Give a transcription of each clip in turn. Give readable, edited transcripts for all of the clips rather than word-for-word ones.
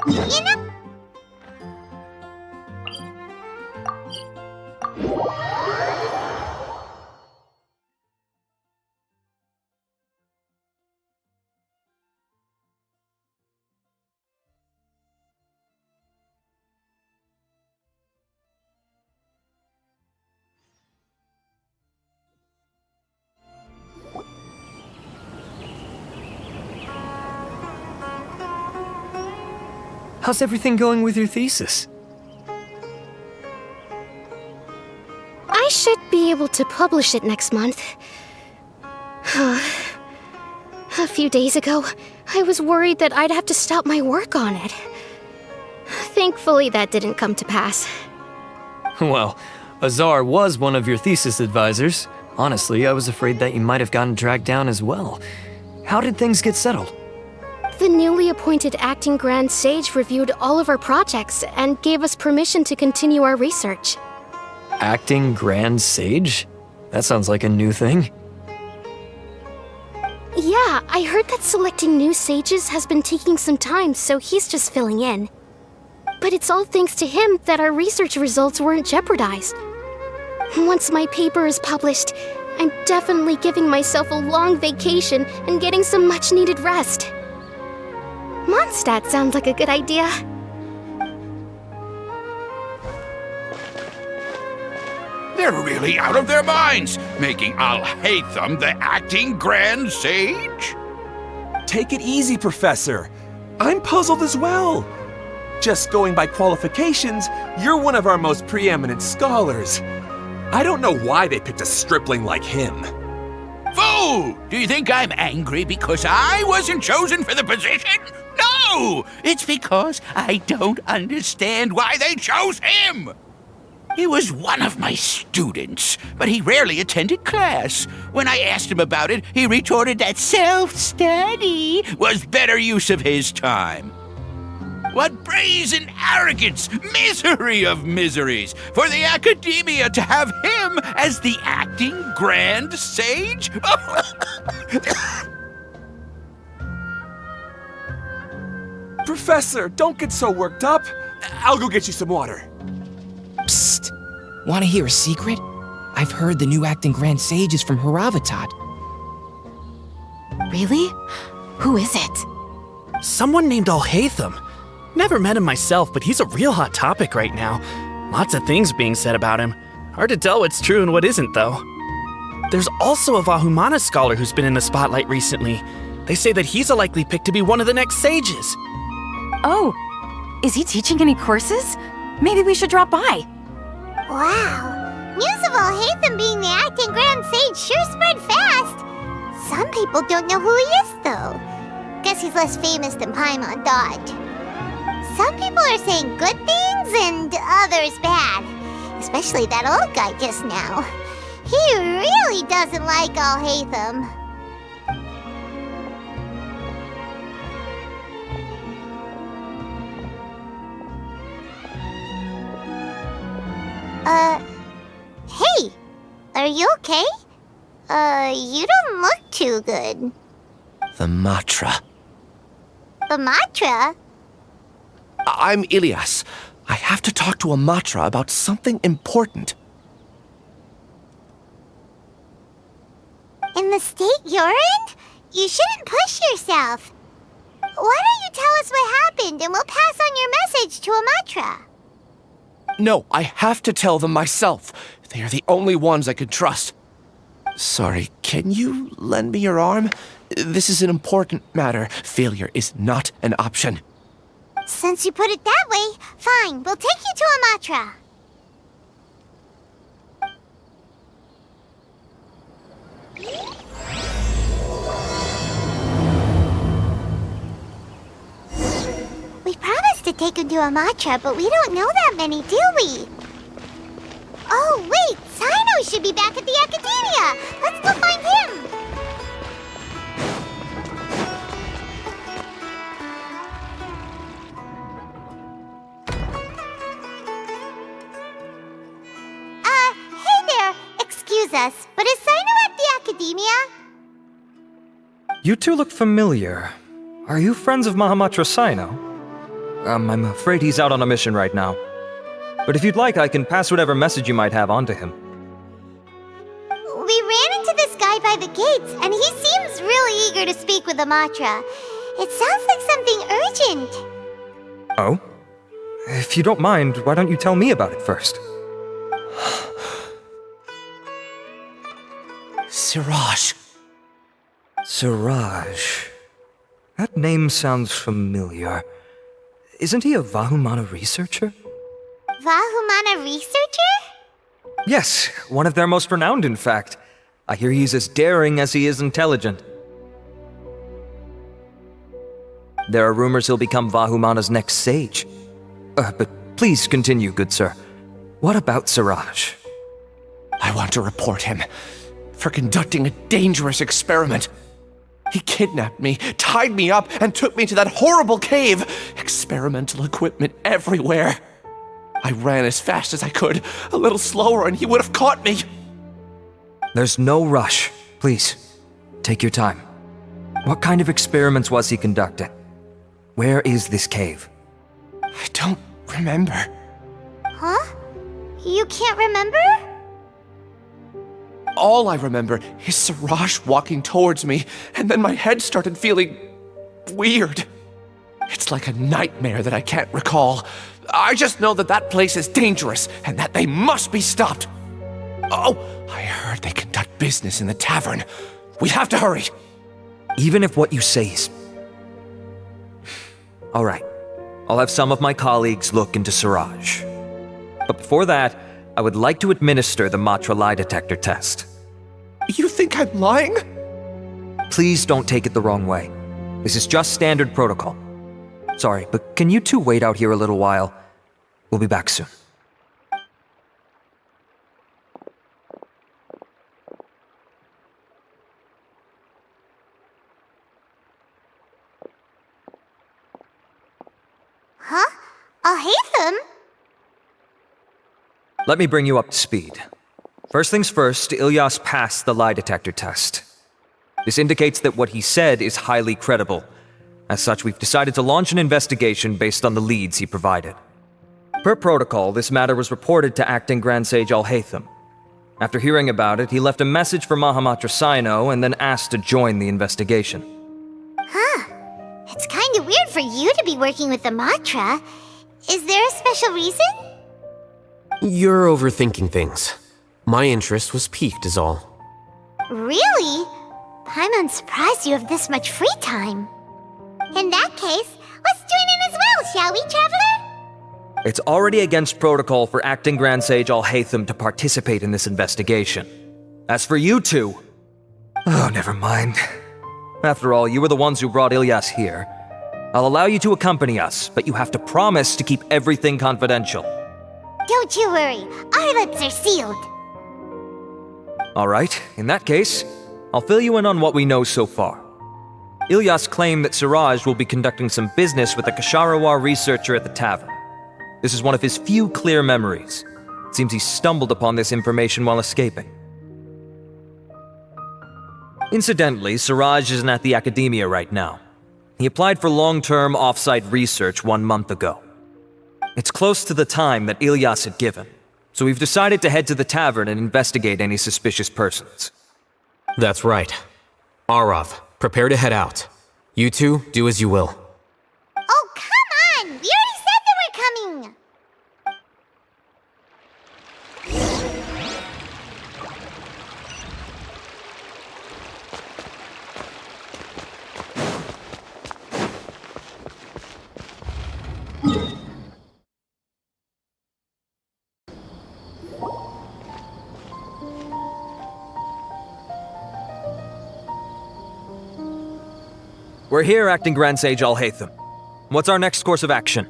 You know... How's everything going with your thesis? I should be able to publish it next month. A few days ago, I was worried that I'd have to stop my work on it. Thankfully, that didn't come to pass. Well, Azar was one of your thesis advisors. Honestly, I was afraid that you might have gotten dragged down as well. How did things get settled? The newly appointed acting Grand Sage reviewed all of our projects and gave us permission to continue our research. Acting Grand Sage? That sounds like a new thing. Yeah, I heard that selecting new sages has been taking some time, so he's just filling in. But it's all thanks to him that our research results weren't jeopardized. Once my paper is published, I'm definitely giving myself a long vacation and getting some much-needed rest. Mondstadt sounds like a good idea. They're really out of their minds, making Alhaitham the acting Grand Sage? Take it easy, Professor. I'm puzzled as well. Just going by qualifications, you're one of our most preeminent scholars. I don't know why they picked a stripling like him. Fool! Do you think I'm angry because I wasn't chosen for the position? No! It's because I don't understand why they chose him! He was one of my students, but he rarely attended class. When I asked him about it, he retorted that self-study was better use of his time. What brazen arrogance, misery of miseries, for the academia to have him as the acting Grand Sage? Professor, don't get so worked up. I'll go get you some water. Psst! Want to hear a secret? I've heard the new acting Grand Sage is from Haravatat. Really? Who is it? Someone named Alhaitham. Never met him myself, but he's a real hot topic right now. Lots of things being said about him. Hard to tell what's true and what isn't, though. There's also a Vahumana scholar who's been in the spotlight recently. They say that he's a likely pick to be one of the next sages. Oh, is he teaching any courses? Maybe we should drop by. Wow. News of Alhaitham being the acting Grand Sage sure spread fast. Some people don't know who he is, though. Guess he's less famous than Paimon thought. Some people are saying good things and others bad. Especially that old guy just now. He really doesn't like Alhaitham. Hey! Are you okay? You don't look too good. The Matra. The Matra? I'm Ilias. I have to talk to a Matra about something important. In the state you're in? You shouldn't push yourself. Why don't you tell us what happened and we'll pass on your message to a Matra? No, I have to tell them myself. They are the only ones I could trust. Sorry, can you lend me your arm? This is an important matter. Failure is not an option. Since you put it that way, fine, we'll take you to a Matra. We promised to take him to a Matra, but we don't know that many, do we? Oh, wait! Sino should be back at the Academia! Let's go find him! Hey there! Excuse us, but is Sino at the Academia? You two look familiar. Are you friends of Mahamatra Sino? I'm afraid he's out on a mission right now. But if you'd like, I can pass whatever message you might have on to him. We ran into this guy by the gates, and he seems really eager to speak with Amatra. It sounds like something urgent. Oh? If you don't mind, why don't you tell me about it first? Siraj. Siraj. That name sounds familiar. Isn't he a Vahumana researcher? Vahumana researcher? Yes, one of their most renowned, in fact. I hear he's as daring as he is intelligent. There are rumors he'll become Vahumana's next sage. But please continue, good sir. What about Siraj? I want to report him for conducting a dangerous experiment. He kidnapped me, tied me up, and took me to that horrible cave. Experimental equipment everywhere. I ran as fast as I could, a little slower, and he would have caught me. There's no rush. Please, take your time. What kind of experiments was he conducting? Where is this cave? I don't remember. Huh? You can't remember? All I remember is Siraj walking towards me, and then my head started feeling weird. It's like a nightmare that I can't recall. I just know that that place is dangerous, and that they must be stopped. Oh, I heard they conduct business in the tavern. We have to hurry. Even if what you say is... All right. I'll have some of my colleagues look into Siraj. But before that, I would like to administer the Matra lie detector test. You think I'm lying? Please don't take it the wrong way. This is just standard protocol. Sorry, but can you two wait out here a little while? We'll be back soon. Huh? Alhaitham? Let me bring you up to speed. First things first, Ilyas passed the lie detector test. This indicates that what he said is highly credible. As such, we've decided to launch an investigation based on the leads he provided. Per protocol, this matter was reported to Acting Grand Sage Alhaitham. After hearing about it, he left a message for Mahamatra Sino and then asked to join the investigation. Huh. It's kinda weird for you to be working with the Matra. Is there a special reason? You're overthinking things. My interest was piqued is all. Really? I'm surprised you have this much free time. In that case, let's join in as well, shall we, Traveler? It's already against protocol for Acting Grand Sage Alhaitham to participate in this investigation. As for you two... Oh, never mind. After all, you were the ones who brought Ilyas here. I'll allow you to accompany us, but you have to promise to keep everything confidential. Don't you worry, our lips are sealed. Alright, in that case, I'll fill you in on what we know so far. Ilyas claimed that Siraj will be conducting some business with a Kasharawar researcher at the tavern. This is one of his few clear memories. It seems he stumbled upon this information while escaping. Incidentally, Siraj isn't at the academia right now. He applied for long-term off-site research 1 month ago. It's close to the time that Ilyas had given, so we've decided to head to the tavern and investigate any suspicious persons. That's right. Arav, prepare to head out. You two, do as you will. Oh, come on! We already said that we're coming! We're here, Acting Grand Sage Alhaitham. What's our next course of action?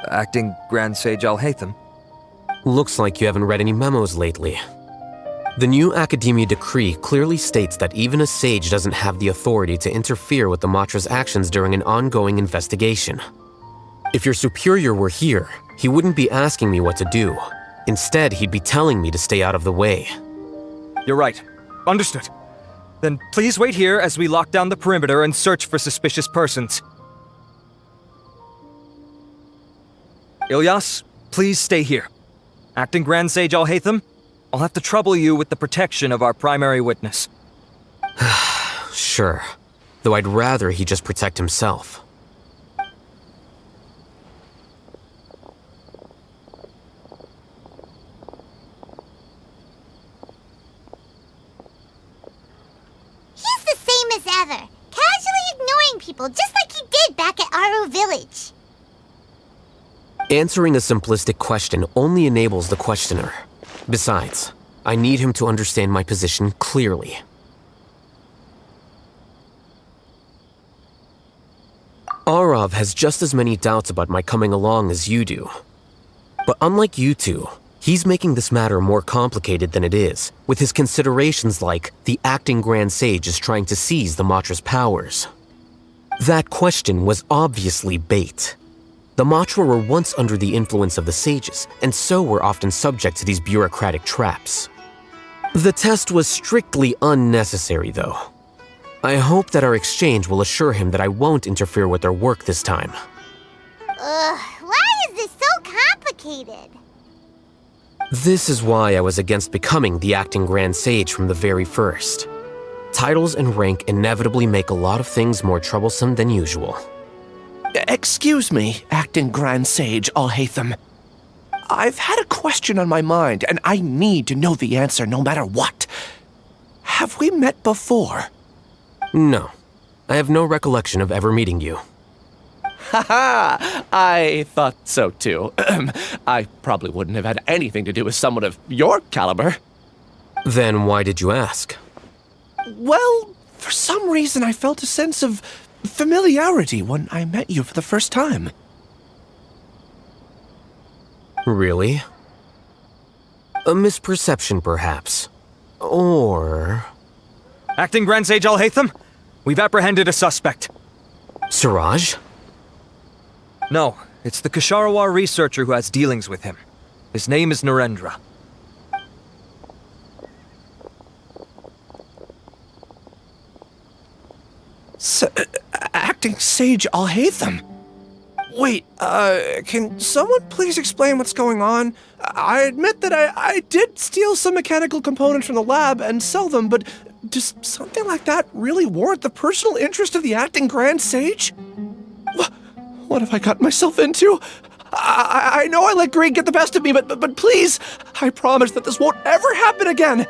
Acting Grand Sage Alhaitham? Looks like you haven't read any memos lately. The new Academia decree clearly states that even a sage doesn't have the authority to interfere with the Matra's actions during an ongoing investigation. If your superior were here, he wouldn't be asking me what to do. Instead, he'd be telling me to stay out of the way. You're right. Understood. Then please wait here as we lock down the perimeter and search for suspicious persons. Ilyas, please stay here. Acting Grand Sage Alhaitham, I'll have to trouble you with the protection of our primary witness. Sure. Though I'd rather he just protect himself. He's the same as ever, casually ignoring people just like he did back at Aru Village. Answering a simplistic question only enables the questioner. Besides, I need him to understand my position clearly. Arav has just as many doubts about my coming along as you do. But unlike you two, he's making this matter more complicated than it is, with his considerations like the acting Grand Sage is trying to seize the Matra's powers. That question was obviously bait. The Matra were once under the influence of the sages, and so were often subject to these bureaucratic traps. The test was strictly unnecessary, though. I hope that our exchange will assure him that I won't interfere with their work this time. Why is this so complicated? This is why I was against becoming the acting Grand Sage from the very first. Titles and rank inevitably make a lot of things more troublesome than usual. Excuse me, Acting Grand Sage Alhaitham. I've had a question on my mind, and I need to know the answer no matter what. Have we met before? No. I have no recollection of ever meeting you. Haha! I thought so too. I probably wouldn't have had anything to do with someone of your caliber. Then why did you ask? Well, for some reason I felt a sense of familiarity when I met you for the first time. Really? A misperception, perhaps. Or... Acting Grand Sage Alhaitham, we've apprehended a suspect. Siraj? No, it's the Ksharawar researcher who has dealings with him. His name is Narendra. Acting Sage Alhaitham? Wait, can someone please explain what's going on? I admit that I did steal some mechanical components from the lab and sell them, but does something like that really warrant the personal interest of the Acting Grand Sage? What have I gotten myself into? I know I let greed get the best of me, but please, I promise that this won't ever happen again.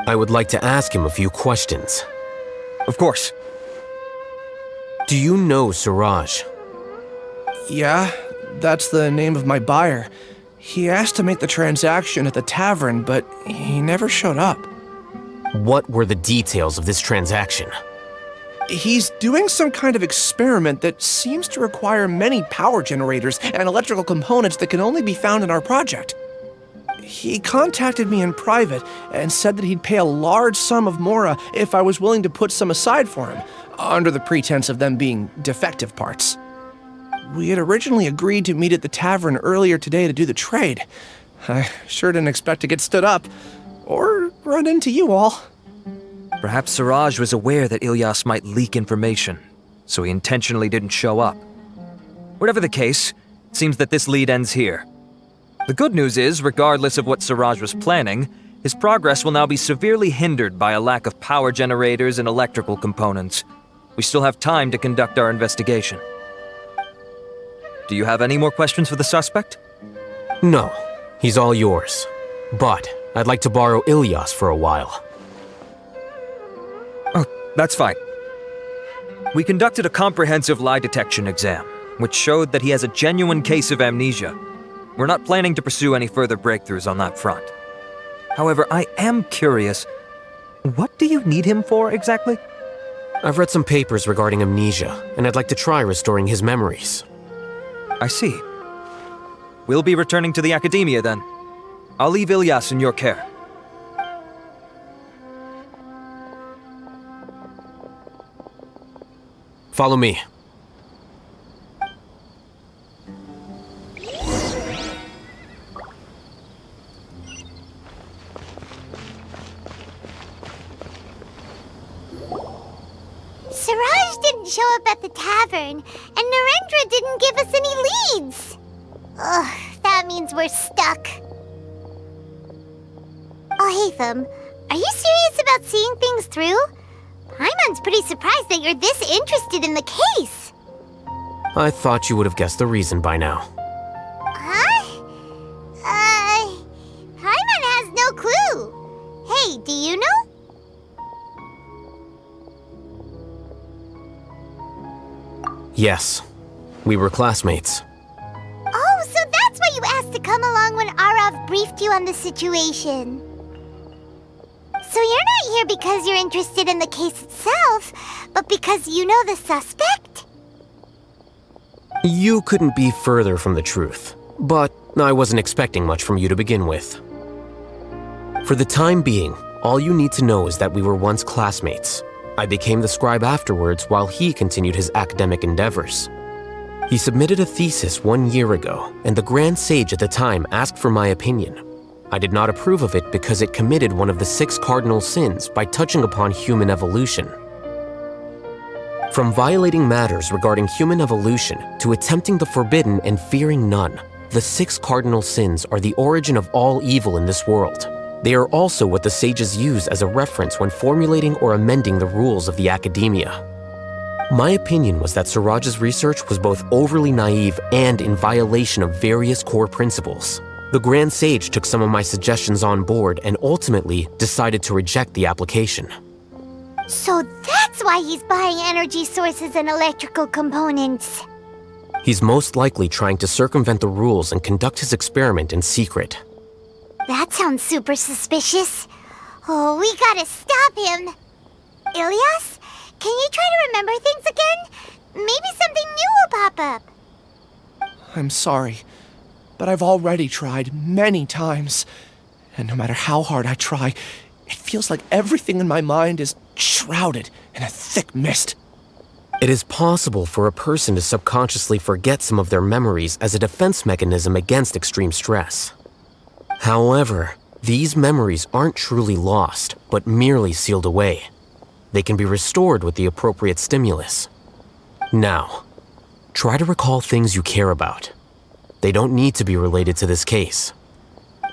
I would like to ask him a few questions. Of course. Do you know Siraj? Yeah, that's the name of my buyer. He asked to make the transaction at the tavern, but he never showed up. What were the details of this transaction? He's doing some kind of experiment that seems to require many power generators and electrical components that can only be found in our project. He contacted me in private and said that he'd pay a large sum of Mora if I was willing to put some aside for him, under the pretense of them being defective parts. We had originally agreed to meet at the tavern earlier today to do the trade. I sure didn't expect to get stood up, or run into you all. Perhaps Siraj was aware that Ilyas might leak information, so he intentionally didn't show up. Whatever the case, it seems that this lead ends here. The good news is, regardless of what Siraj was planning, his progress will now be severely hindered by a lack of power generators and electrical components. We still have time to conduct our investigation. Do you have any more questions for the suspect? No, he's all yours. But I'd like to borrow Ilyas for a while. Oh, that's fine. We conducted a comprehensive lie detection exam, which showed that he has a genuine case of amnesia. We're not planning to pursue any further breakthroughs on that front. However, I am curious, what do you need him for exactly? I've read some papers regarding amnesia, and I'd like to try restoring his memories. I see. We'll be returning to the Academia then. I'll leave Ilyas in your care. Follow me. didn't show up at the tavern, and Narendra didn't give us any leads. Ugh, that means we're stuck. Alhaitham, are you serious about seeing things through? Paimon's pretty surprised that you're this interested in the case. I thought you would have guessed the reason by now. Huh? Paimon has no clue. Hey, do you know? Yes, we were classmates. Oh, so that's why you asked to come along when Arav briefed you on the situation. So you're not here because you're interested in the case itself, but because you know the suspect? You couldn't be further from the truth, but I wasn't expecting much from you to begin with. For the time being, all you need to know is that we were once classmates. I became the scribe afterwards while he continued his academic endeavors. He submitted a thesis 1 year ago, and the Grand Sage at the time asked for my opinion. I did not approve of it because it committed one of the 6 cardinal sins by touching upon human evolution. From violating matters regarding human evolution to attempting the forbidden and fearing none, the 6 cardinal sins are the origin of all evil in this world. They are also what the sages use as a reference when formulating or amending the rules of the academia. My opinion was that Suraj's research was both overly naive and in violation of various core principles. The Grand Sage took some of my suggestions on board and ultimately decided to reject the application. So that's why he's buying energy sources and electrical components. He's most likely trying to circumvent the rules and conduct his experiment in secret. That sounds super suspicious. Oh, we gotta stop him. Ilyas, can you try to remember things again? Maybe something new will pop up. I'm sorry, but I've already tried many times. And no matter how hard I try, it feels like everything in my mind is shrouded in a thick mist. It is possible for a person to subconsciously forget some of their memories as a defense mechanism against extreme stress. However, these memories aren't truly lost, but merely sealed away. They can be restored with the appropriate stimulus. Now, try to recall things you care about. They don't need to be related to this case.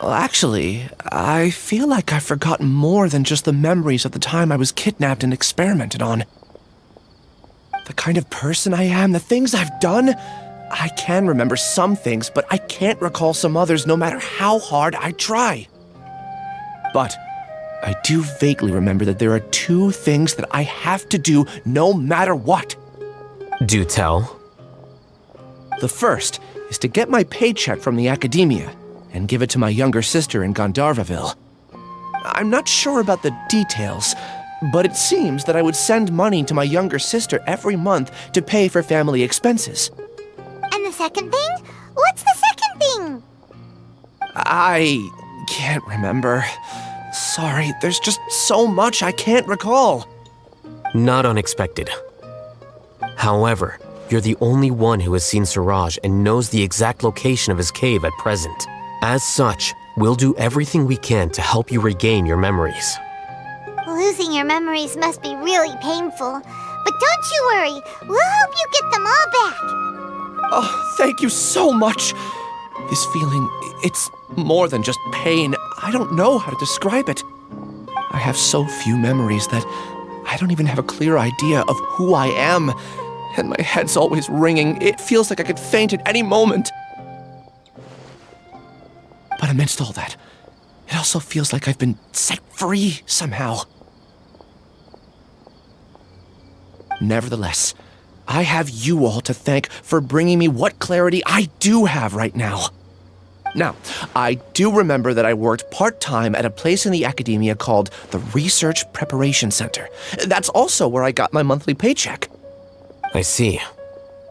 Well, actually, I feel like I've forgotten more than just the memories of the time I was kidnapped and experimented on. The kind of person I am, the things I've done, I can remember some things, but I can't recall some others no matter how hard I try. But I do vaguely remember that there are 2 things that I have to do no matter what. Do tell. The first is to get my paycheck from the academia and give it to my younger sister in Gandharvaville. I'm not sure about the details, but it seems that I would send money to my younger sister every month to pay for family expenses. And the second thing? What's the second thing? I can't remember. Sorry, there's just so much I can't recall. Not unexpected. However, you're the only one who has seen Suraj and knows the exact location of his cave at present. As such, we'll do everything we can to help you regain your memories. Losing your memories must be really painful. But don't you worry, we'll help you get them all back. Oh, thank you so much. This feeling, it's more than just pain. I don't know how to describe it. I have so few memories that I don't even have a clear idea of who I am. And my head's always ringing. It feels like I could faint at any moment. But amidst all that, it also feels like I've been set free somehow. Nevertheless, I have you all to thank for bringing me what clarity I do have right now. Now, I do remember that I worked part-time at a place in the academia called the Research Preparation Center. That's also where I got my monthly paycheck. I see.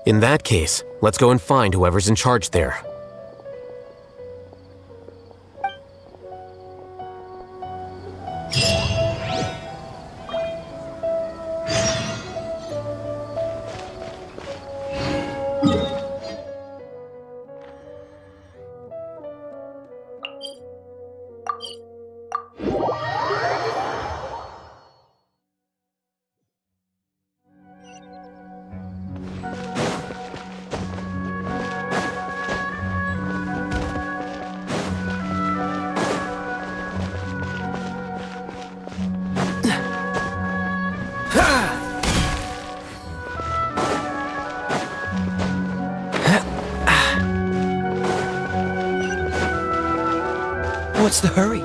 In that case, let's go and find whoever's in charge there. What's the hurry?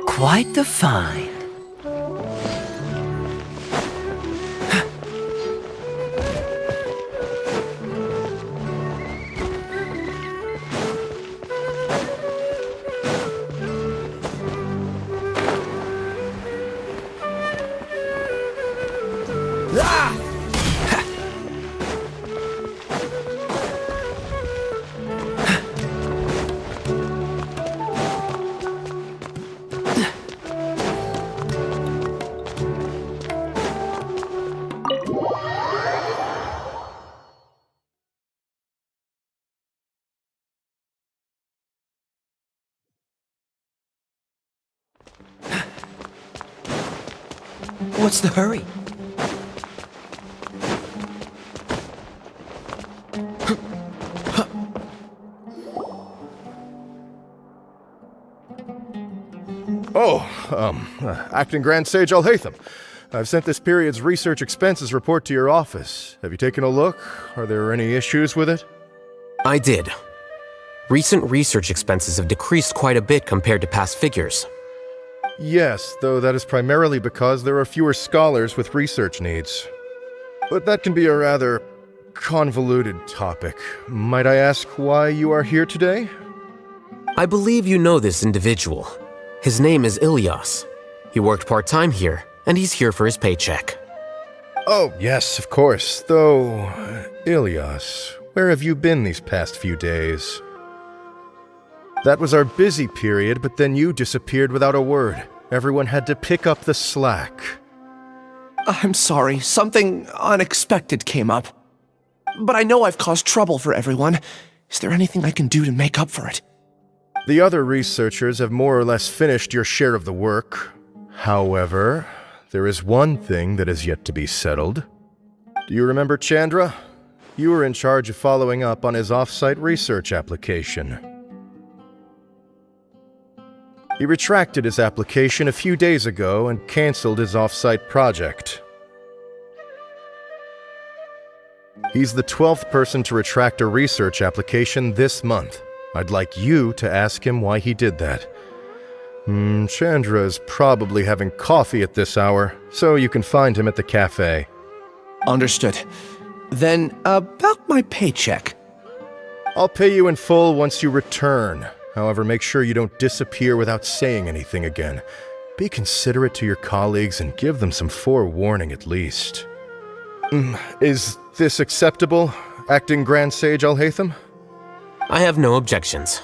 Quite the find. What's the hurry? Acting Grand Sage Alhaitham. I've sent this period's research expenses report to your office. Have you taken a look? Are there any issues with it? I did. Recent research expenses have decreased quite a bit compared to past figures. Yes, though that is primarily because there are fewer scholars with research needs. But that can be a rather convoluted topic. Might I ask why you are here today? I believe you know this individual. His name is Ilyas. He worked part-time here, and he's here for his paycheck. Oh, yes, of course. Though, Ilyas, where have you been these past few days? That was our busy period, but then you disappeared without a word. Everyone had to pick up the slack. I'm sorry, something unexpected came up. But I know I've caused trouble for everyone. Is there anything I can do to make up for it? The other researchers have more or less finished your share of the work. However, there is one thing that is yet to be settled. Do you remember Chandra? You were in charge of following up on his off-site research application. He retracted his application a few days ago and canceled his off-site project. He's the 12th person to retract a research application this month. I'd like you to ask him why he did that. Chandra is probably having coffee at this hour, so you can find him at the cafe. Understood. Then, about my paycheck. I'll pay you in full once you return. However, make sure you don't disappear without saying anything again. Be considerate to your colleagues and give them some forewarning at least. Is this acceptable, Acting Grand Sage Alhaitham? I have no objections.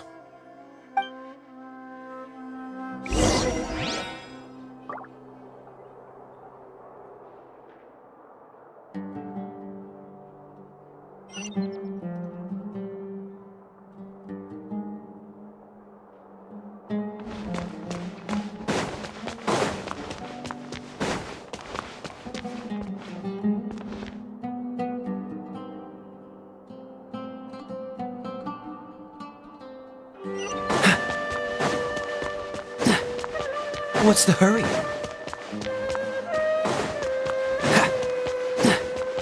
What's the hurry?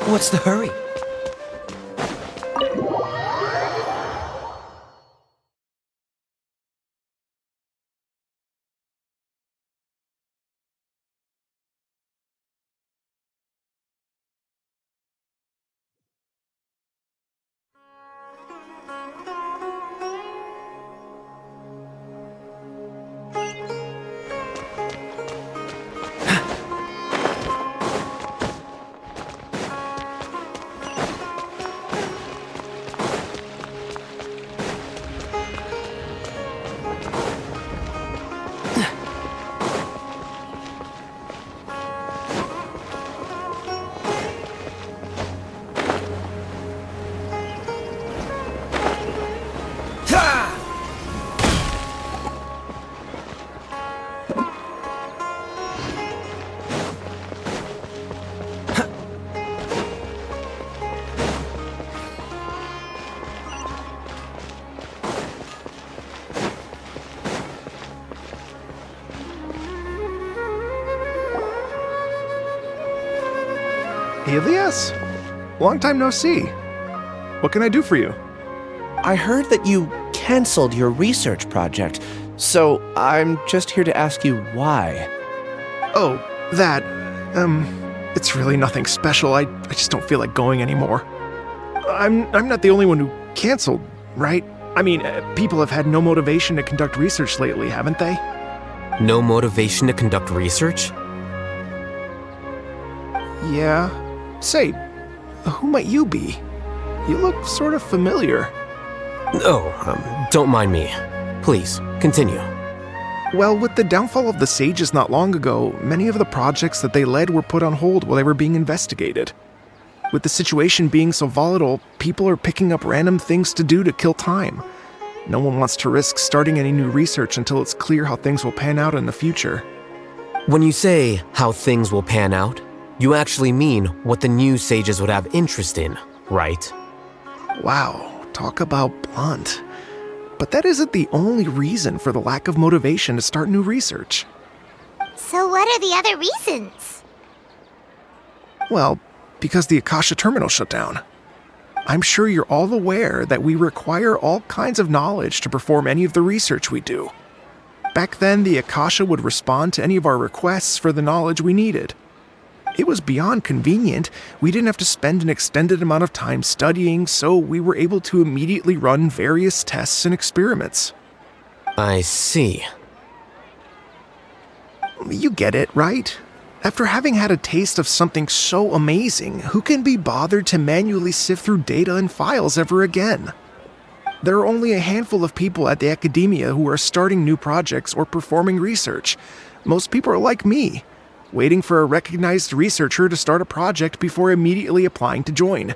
What's the hurry? Elias? Long time no see. What can I do for you? I heard that you canceled your research project, so I'm just here to ask you why. Oh, that... it's really nothing special. I just don't feel like going anymore. I'm not the only one who canceled, right? I mean, people have had no motivation to conduct research lately, haven't they? No motivation to conduct research? Yeah. Say, who might you be? You look sort of familiar. Oh, don't mind me. Please, continue. Well, with the downfall of the sages not long ago, many of the projects that they led were put on hold while they were being investigated. With the situation being so volatile, people are picking up random things to do to kill time. No one wants to risk starting any new research until it's clear how things will pan out in the future. When you say how things will pan out, you actually mean what the new sages would have interest in, right? Wow, talk about blunt. But that isn't the only reason for the lack of motivation to start new research. So what are the other reasons? Well, because the Akasha terminal shut down. I'm sure you're all aware that we require all kinds of knowledge to perform any of the research we do. Back then, the Akasha would respond to any of our requests for the knowledge we needed. It was beyond convenient. We didn't have to spend an extended amount of time studying, so we were able to immediately run various tests and experiments. I see. You get it, right? After having had a taste of something so amazing, who can be bothered to manually sift through data and files ever again? There are only a handful of people at the academia who are starting new projects or performing research. Most people are like me, waiting for a recognized researcher to start a project before immediately applying to join.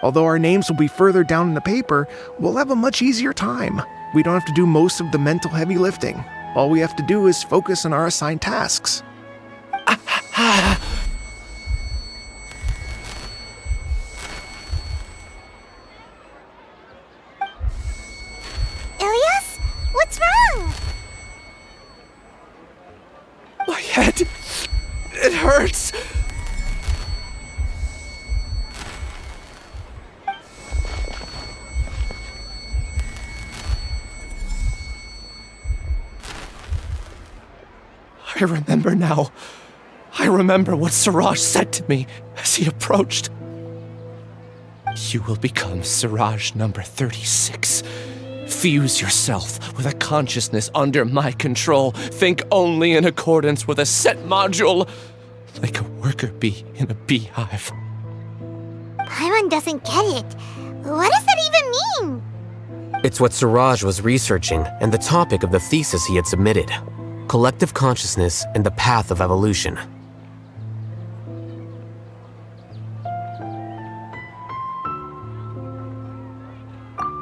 Although our names will be further down in the paper, we'll have a much easier time. We don't have to do most of the mental heavy lifting. All we have to do is focus on our assigned tasks. Ilias? What's wrong? My head... it hurts! I remember now. I remember what Siraj said to me as he approached. You will become Siraj number 36. Fuse yourself with a consciousness under my control. Think only in accordance with a set module, like a worker bee in a beehive. Paimon doesn't get it. What does that even mean? It's what Siraj was researching and the topic of the thesis he had submitted. Collective consciousness and the path of evolution.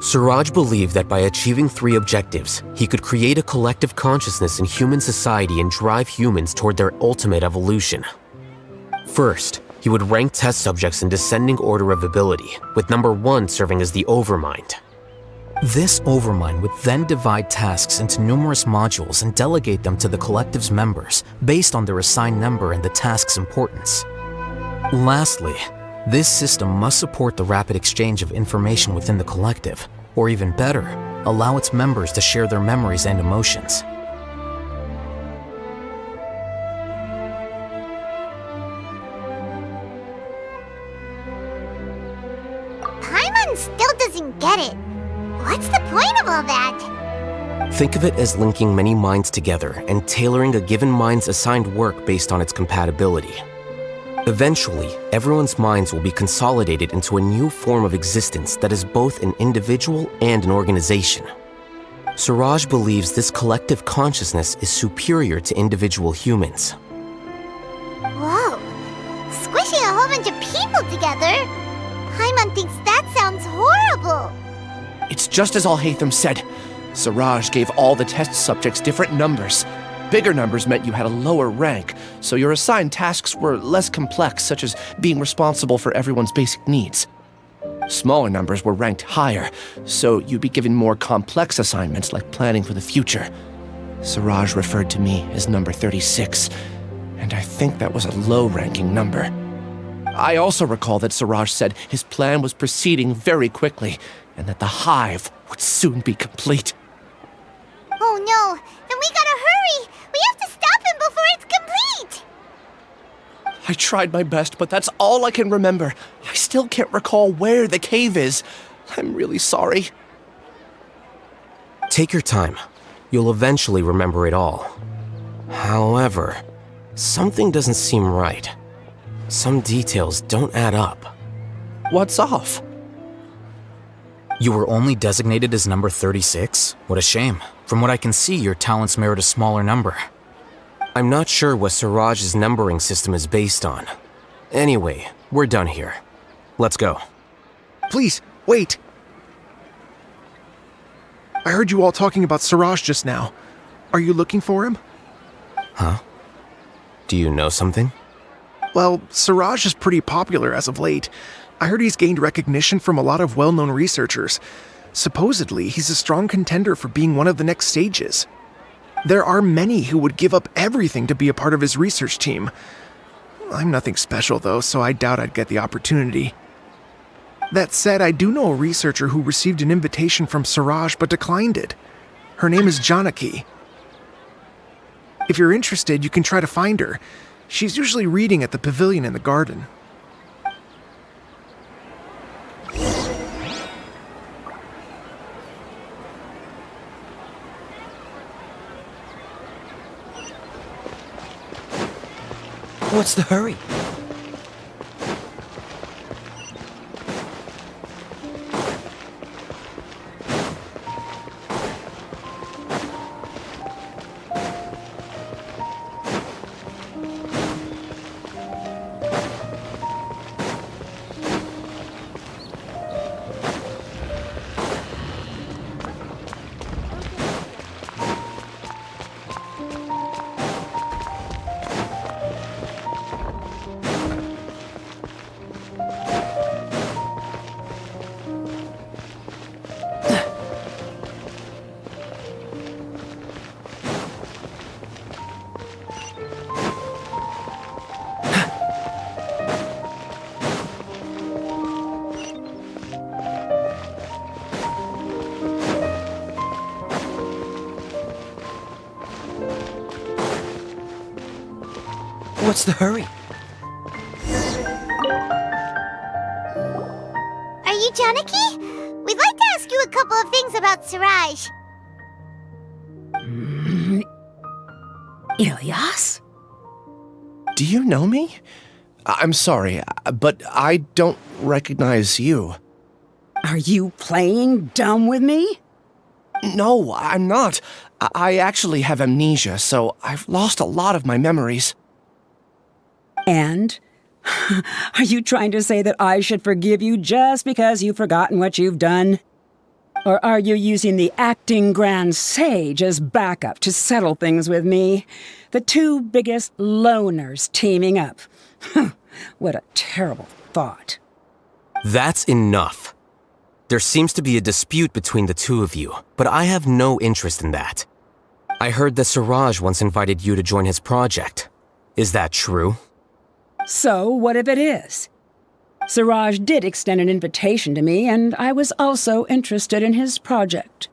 Siraj believed that by achieving 3 objectives, he could create a collective consciousness in human society and drive humans toward their ultimate evolution. First, he would rank test subjects in descending order of ability, with number 1 serving as the Overmind. This Overmind would then divide tasks into numerous modules and delegate them to the collective's members based on their assigned number and the task's importance. Lastly, this system must support the rapid exchange of information within the collective, or even better, allow its members to share their memories and emotions. Paimon still doesn't get it. What's the point of all that? Think of it as linking many minds together and tailoring a given mind's assigned work based on its compatibility. Eventually, everyone's minds will be consolidated into a new form of existence that is both an individual and an organization. Siraj believes this collective consciousness is superior to individual humans. Whoa. Squishing a whole bunch of people together? Paimon thinks that sounds horrible. It's just as Alhaitham said. Siraj gave all the test subjects different numbers. Bigger numbers meant you had a lower rank, so your assigned tasks were less complex, such as being responsible for everyone's basic needs. Smaller numbers were ranked higher, so you'd be given more complex assignments like planning for the future. Siraj referred to me as number 36, and I think that was a low-ranking number. I also recall that Siraj said his plan was proceeding very quickly, and that the hive would soon be complete. Oh no, then we gotta hurry! We have to stop him before it's complete! I tried my best, but that's all I can remember. I still can't recall where the cave is. I'm really sorry. Take your time. You'll eventually remember it all. However, something doesn't seem right. Some details don't add up. What's off? You were only designated as number 36? What a shame. From what I can see, your talents merit a smaller number. I'm not sure what Siraj's numbering system is based on. Anyway, we're done here. Let's go. Please, wait. I heard you all talking about Siraj just now. Are you looking for him? Huh? Do you know something? Well, Siraj is pretty popular as of late. I heard he's gained recognition from a lot of well-known researchers. Supposedly, he's a strong contender for being one of the next sages. There are many who would give up everything to be a part of his research team. I'm nothing special though, so I doubt I'd get the opportunity. That said, I do know a researcher who received an invitation from Siraj but declined it. Her name is Janaki. If you're interested, you can try to find her. She's usually reading at the pavilion in the garden. What's the hurry? What's the hurry? Are you Janaki? We'd like to ask you a couple of things about Siraj. Ilyas? Do you know me? I'm sorry, but I don't recognize you. Are you playing dumb with me? No, I'm not. I actually have amnesia, so I've lost a lot of my memories. And? Are you trying to say that I should forgive you just because you've forgotten what you've done? Or are you using the acting Grand Sage as backup to settle things with me? The two biggest loners teaming up. What a terrible thought. That's enough. There seems to be a dispute between the two of you, but I have no interest in that. I heard that Siraj once invited you to join his project. Is that true? So, what if it is? Siraj did extend an invitation to me, and I was also interested in his project.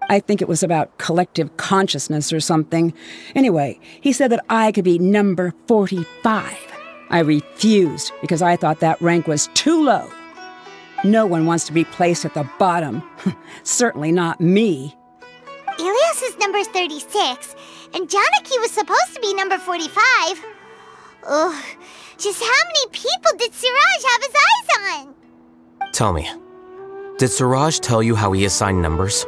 I think it was about collective consciousness or something. Anyway, he said that I could be number 45. I refused because I thought that rank was too low. No one wants to be placed at the bottom. Certainly not me. Ilyas is number 36, and Janaki was supposed to be number 45. Ugh, just how many people did Siraj have his eyes on? Tell me, did Siraj tell you how he assigned numbers?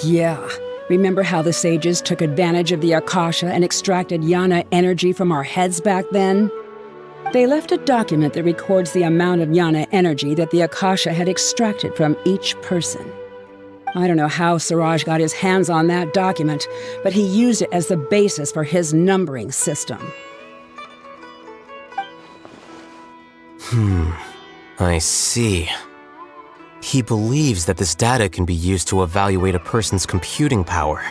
Yeah. Remember how the sages took advantage of the Akasha and extracted Yana energy from our heads back then? They left a document that records the amount of Yana energy that the Akasha had extracted from each person. I don't know how Siraj got his hands on that document, but he used it as the basis for his numbering system. I see. He believes that this data can be used to evaluate a person's computing power.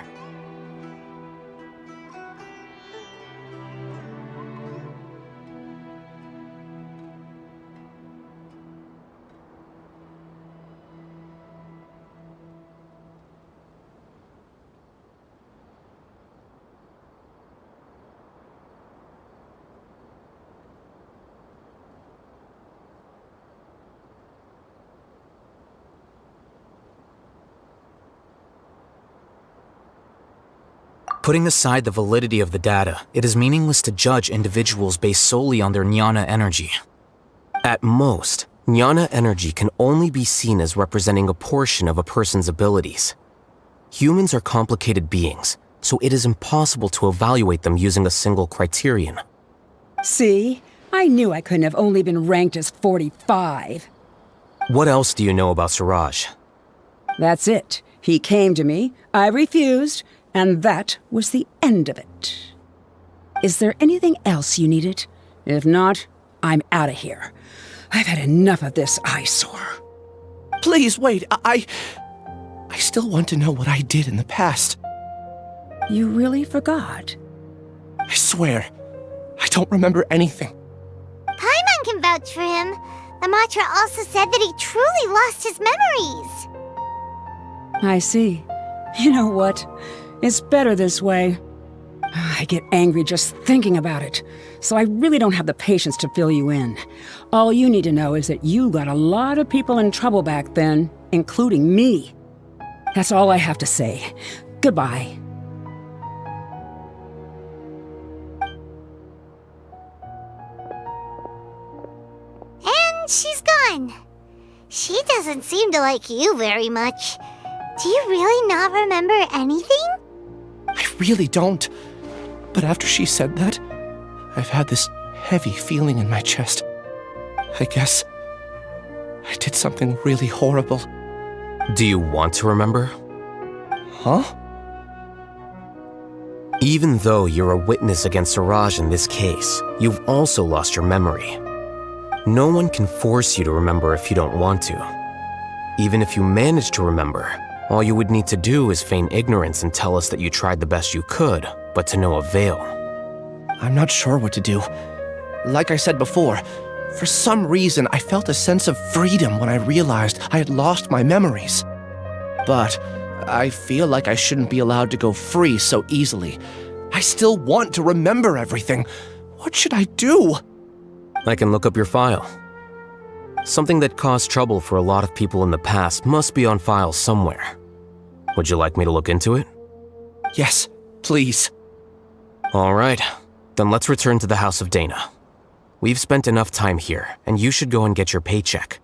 Putting aside the validity of the data, it is meaningless to judge individuals based solely on their jnana energy. At most, jnana energy can only be seen as representing a portion of a person's abilities. Humans are complicated beings, so it is impossible to evaluate them using a single criterion. See? I knew I couldn't have only been ranked as 45. What else do you know about Suraj? That's it. He came to me, I refused, and that was the end of it. Is there anything else you needed? If not, I'm out of here. I've had enough of this eyesore. Please, wait. I still want to know what I did in the past. You really forgot? I swear, I don't remember anything. Paimon can vouch for him. The mantra also said that he truly lost his memories. I see. You know what? It's better this way. I get angry just thinking about it, so I really don't have the patience to fill you in. All you need to know is that you got a lot of people in trouble back then, including me. That's all I have to say. Goodbye. And she's gone. She doesn't seem to like you very much. Do you really not remember anything? I really don't. But after she said that, I've had this heavy feeling in my chest. I guess I did something really horrible. Do you want to remember? Huh? Even though you're a witness against Suraj in this case, you've also lost your memory. No one can force you to remember if you don't want to. Even if you manage to remember, all you would need to do is feign ignorance and tell us that you tried the best you could, but to no avail. I'm not sure what to do. Like I said before, for some reason I felt a sense of freedom when I realized I had lost my memories. But I feel like I shouldn't be allowed to go free so easily. I still want to remember everything. What should I do? I can look up your file. Something that caused trouble for a lot of people in the past must be on file somewhere. Would you like me to look into it? Yes, please. All right, then let's return to the House of Dana. We've spent enough time here, and you should go and get your paycheck.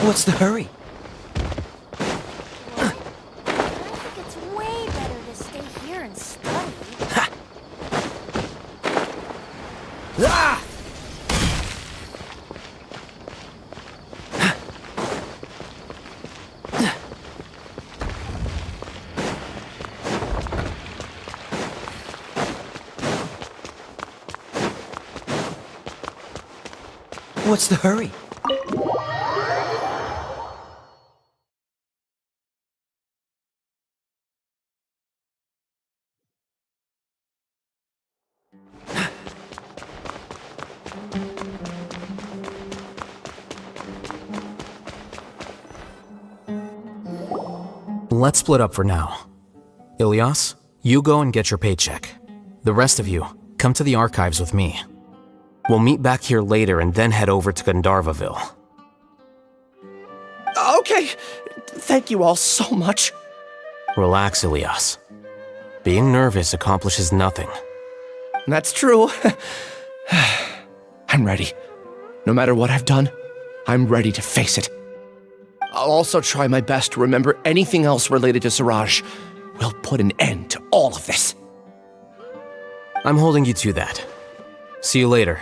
What's the hurry? I think it's way better to stay here and study. Ah! What's the hurry? Let's split up for now. Ilyas, you go and get your paycheck. The rest of you, come to the archives with me. We'll meet back here later and then head over to Gandharvaville. Okay, thank you all so much. Relax, Ilyas. Being nervous accomplishes nothing. That's true. I'm ready. No matter what I've done, I'm ready to face it. I'll also try my best to remember anything else related to Suraj. We'll put an end to all of this. I'm holding you to that. See you later.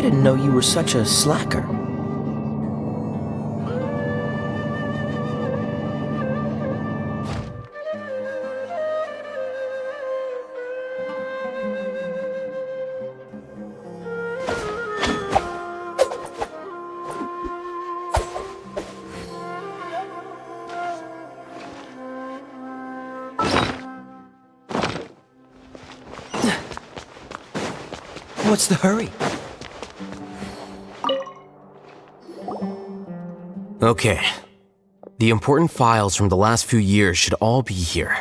I didn't know you were such a slacker. What's the hurry? Okay. The important files from the last few years should all be here.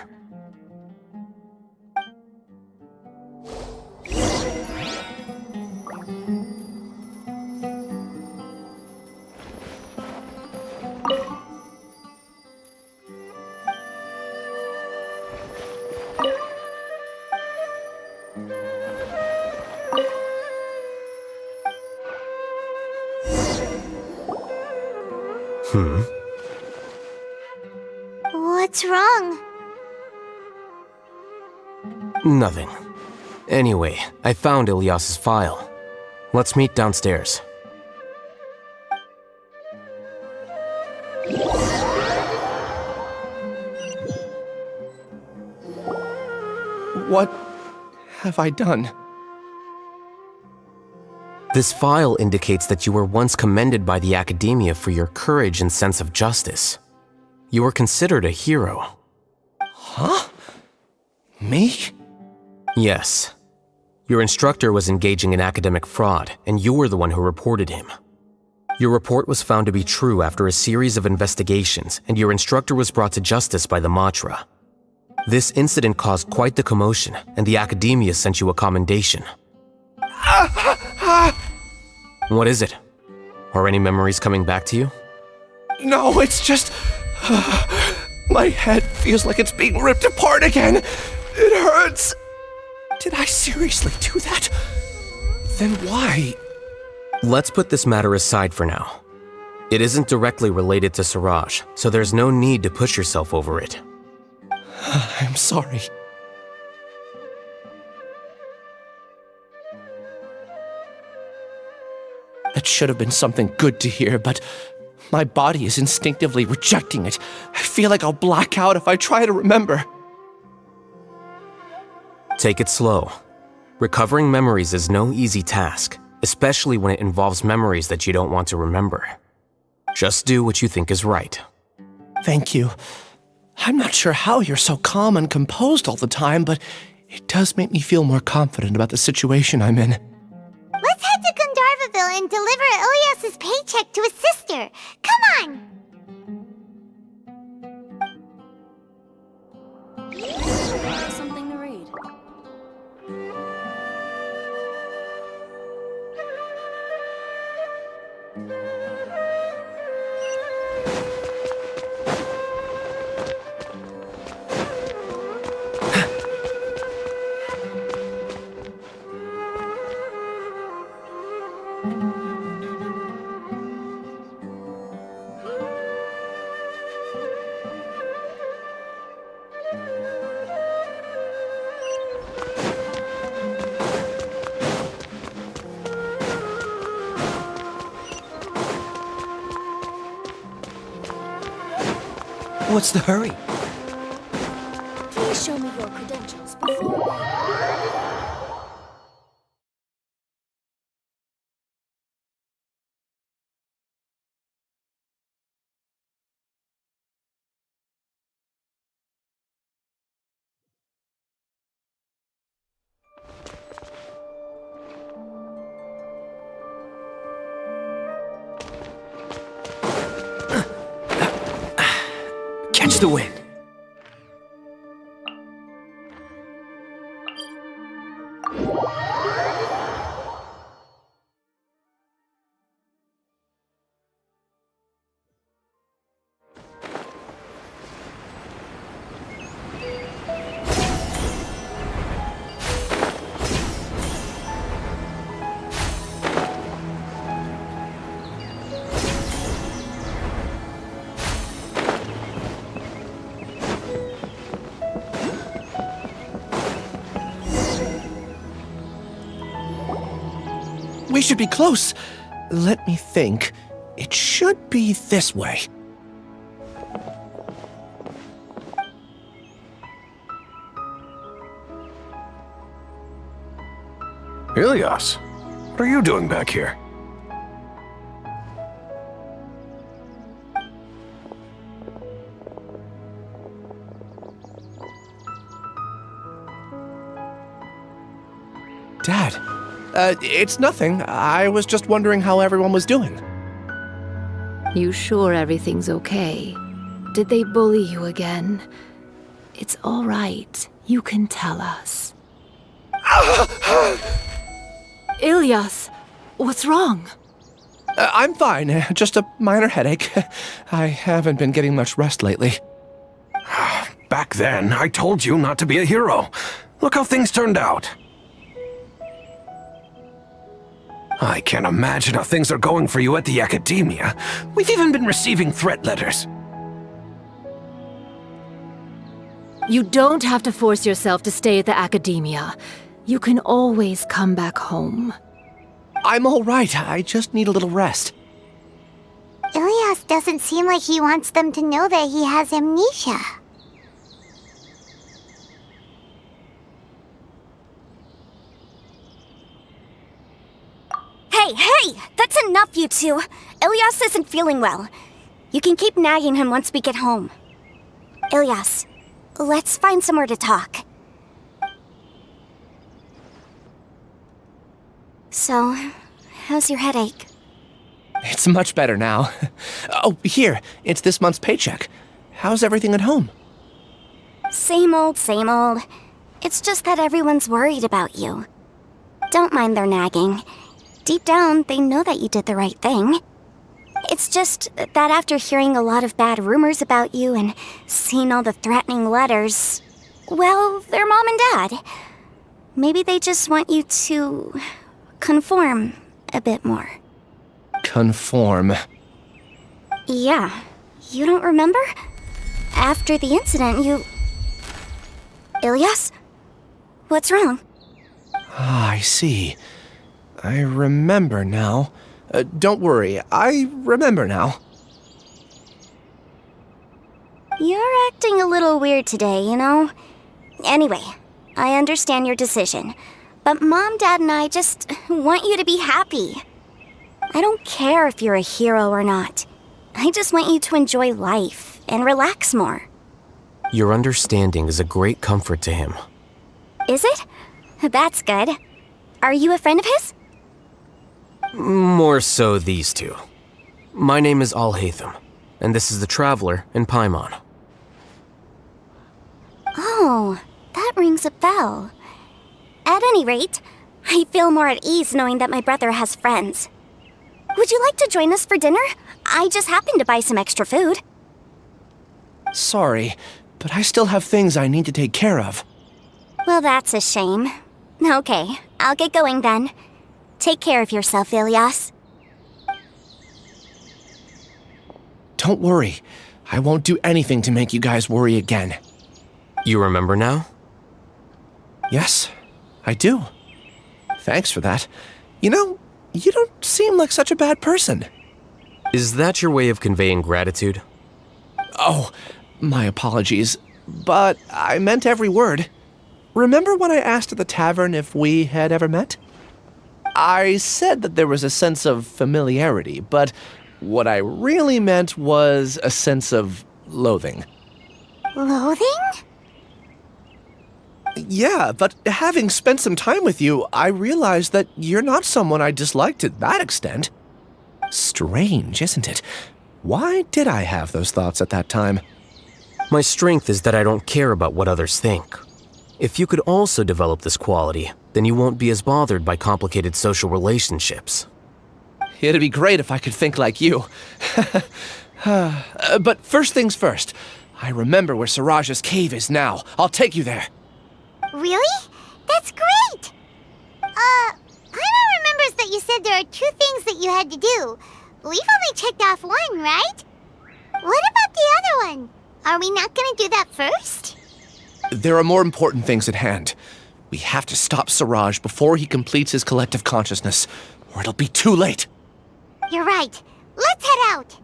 What's wrong? Nothing. Anyway, I found Ilyas's file. Let's meet downstairs. What have I done? This file indicates that you were once commended by the Academia for your courage and sense of justice. You were considered a hero. Huh? Me? Yes. Your instructor was engaging in academic fraud, and you were the one who reported him. Your report was found to be true after a series of investigations, and your instructor was brought to justice by the Matra. This incident caused quite the commotion, and the Academia sent you a commendation. What is it? Are any memories coming back to you? No, it's just... my head feels like it's being ripped apart again. It hurts. Did I seriously do that? Then why? Let's put this matter aside for now. It isn't directly related to Siraj, so there's no need to push yourself over it. I'm sorry. That should have been something good to hear, but my body is instinctively rejecting it. I feel like I'll black out if I try to remember. Take it slow. Recovering memories is no easy task, especially when it involves memories that you don't want to remember. Just do what you think is right. Thank you. I'm not sure how you're so calm and composed all the time, but it does make me feel more confident about the situation I'm in. Let's head to Gandharvaville and deliver Ilyas's paycheck to his sister. Come on! Something to read. What's the hurry? Please show me your credentials before Catch the wind. We should be close. Let me think. It should be this way. Ilias, what are you doing back here? Dad, it's nothing. I was just wondering how everyone was doing. You sure everything's okay? Did they bully you again? It's all right. You can tell us. Ilias, what's wrong? I'm fine. Just a minor headache. I haven't been getting much rest lately. Back then, I told you not to be a hero. Look how things turned out. I can't imagine how things are going for you at the Academia. We've even been receiving threat letters. You don't have to force yourself to stay at the Academia. You can always come back home. I'm all right. I just need a little rest. Ilias doesn't seem like he wants them to know that he has amnesia. Hey! That's enough, you two! Ilias isn't feeling well. You can keep nagging him once we get home. Ilias, let's find somewhere to talk. So, how's your headache? It's much better now. Oh, here, it's this month's paycheck. How's everything at home? Same old, same old. It's just that everyone's worried about you. Don't mind their nagging. Deep down, they know that you did the right thing. It's just that after hearing a lot of bad rumors about you and seeing all the threatening letters, well, they're mom and dad. Maybe they just want you to conform a bit more. Conform. Yeah. You don't remember? After the incident, you... Ilias? What's wrong? Ah, I see. I remember now. Don't worry, I remember now. You're acting a little weird today, you know? Anyway, I understand your decision. But Mom, Dad, and I just want you to be happy. I don't care if you're a hero or not. I just want you to enjoy life and relax more. Your understanding is a great comfort to him. Is it? That's good. Are you a friend of his? More so these two. My name is Alhaitham, and this is the Traveler in Paimon. Oh, that rings a bell. At any rate, I feel more at ease knowing that my brother has friends. Would you like to join us for dinner? I just happened to buy some extra food. Sorry, but I still have things I need to take care of. Well, that's a shame. Okay, I'll get going then. Take care of yourself, Ilias. Don't worry. I won't do anything to make you guys worry again. You remember now? Yes, I do. Thanks for that. You know, you don't seem like such a bad person. Is that your way of conveying gratitude? Oh, my apologies. But I meant every word. Remember when I asked at the tavern if we had ever met? I said that there was a sense of familiarity, but what I really meant was a sense of loathing. Loathing? Yeah, but having spent some time with you, I realized that you're not someone I dislike to that extent. Strange, isn't it? Why did I have those thoughts at that time? My strength is that I don't care about what others think. If you could also develop this quality, then you won't be as bothered by complicated social relationships. It'd be great if I could think like you. But first things first. I remember where Siraj's cave is now. I'll take you there. Really? That's great! Paimon remembers that you said there are 2 things that you had to do. We've only checked off 1, right? What about the other one? Are we not gonna do that first? There are more important things at hand. We have to stop Siraj before he completes his collective consciousness, or it'll be too late. You're right. Let's head out.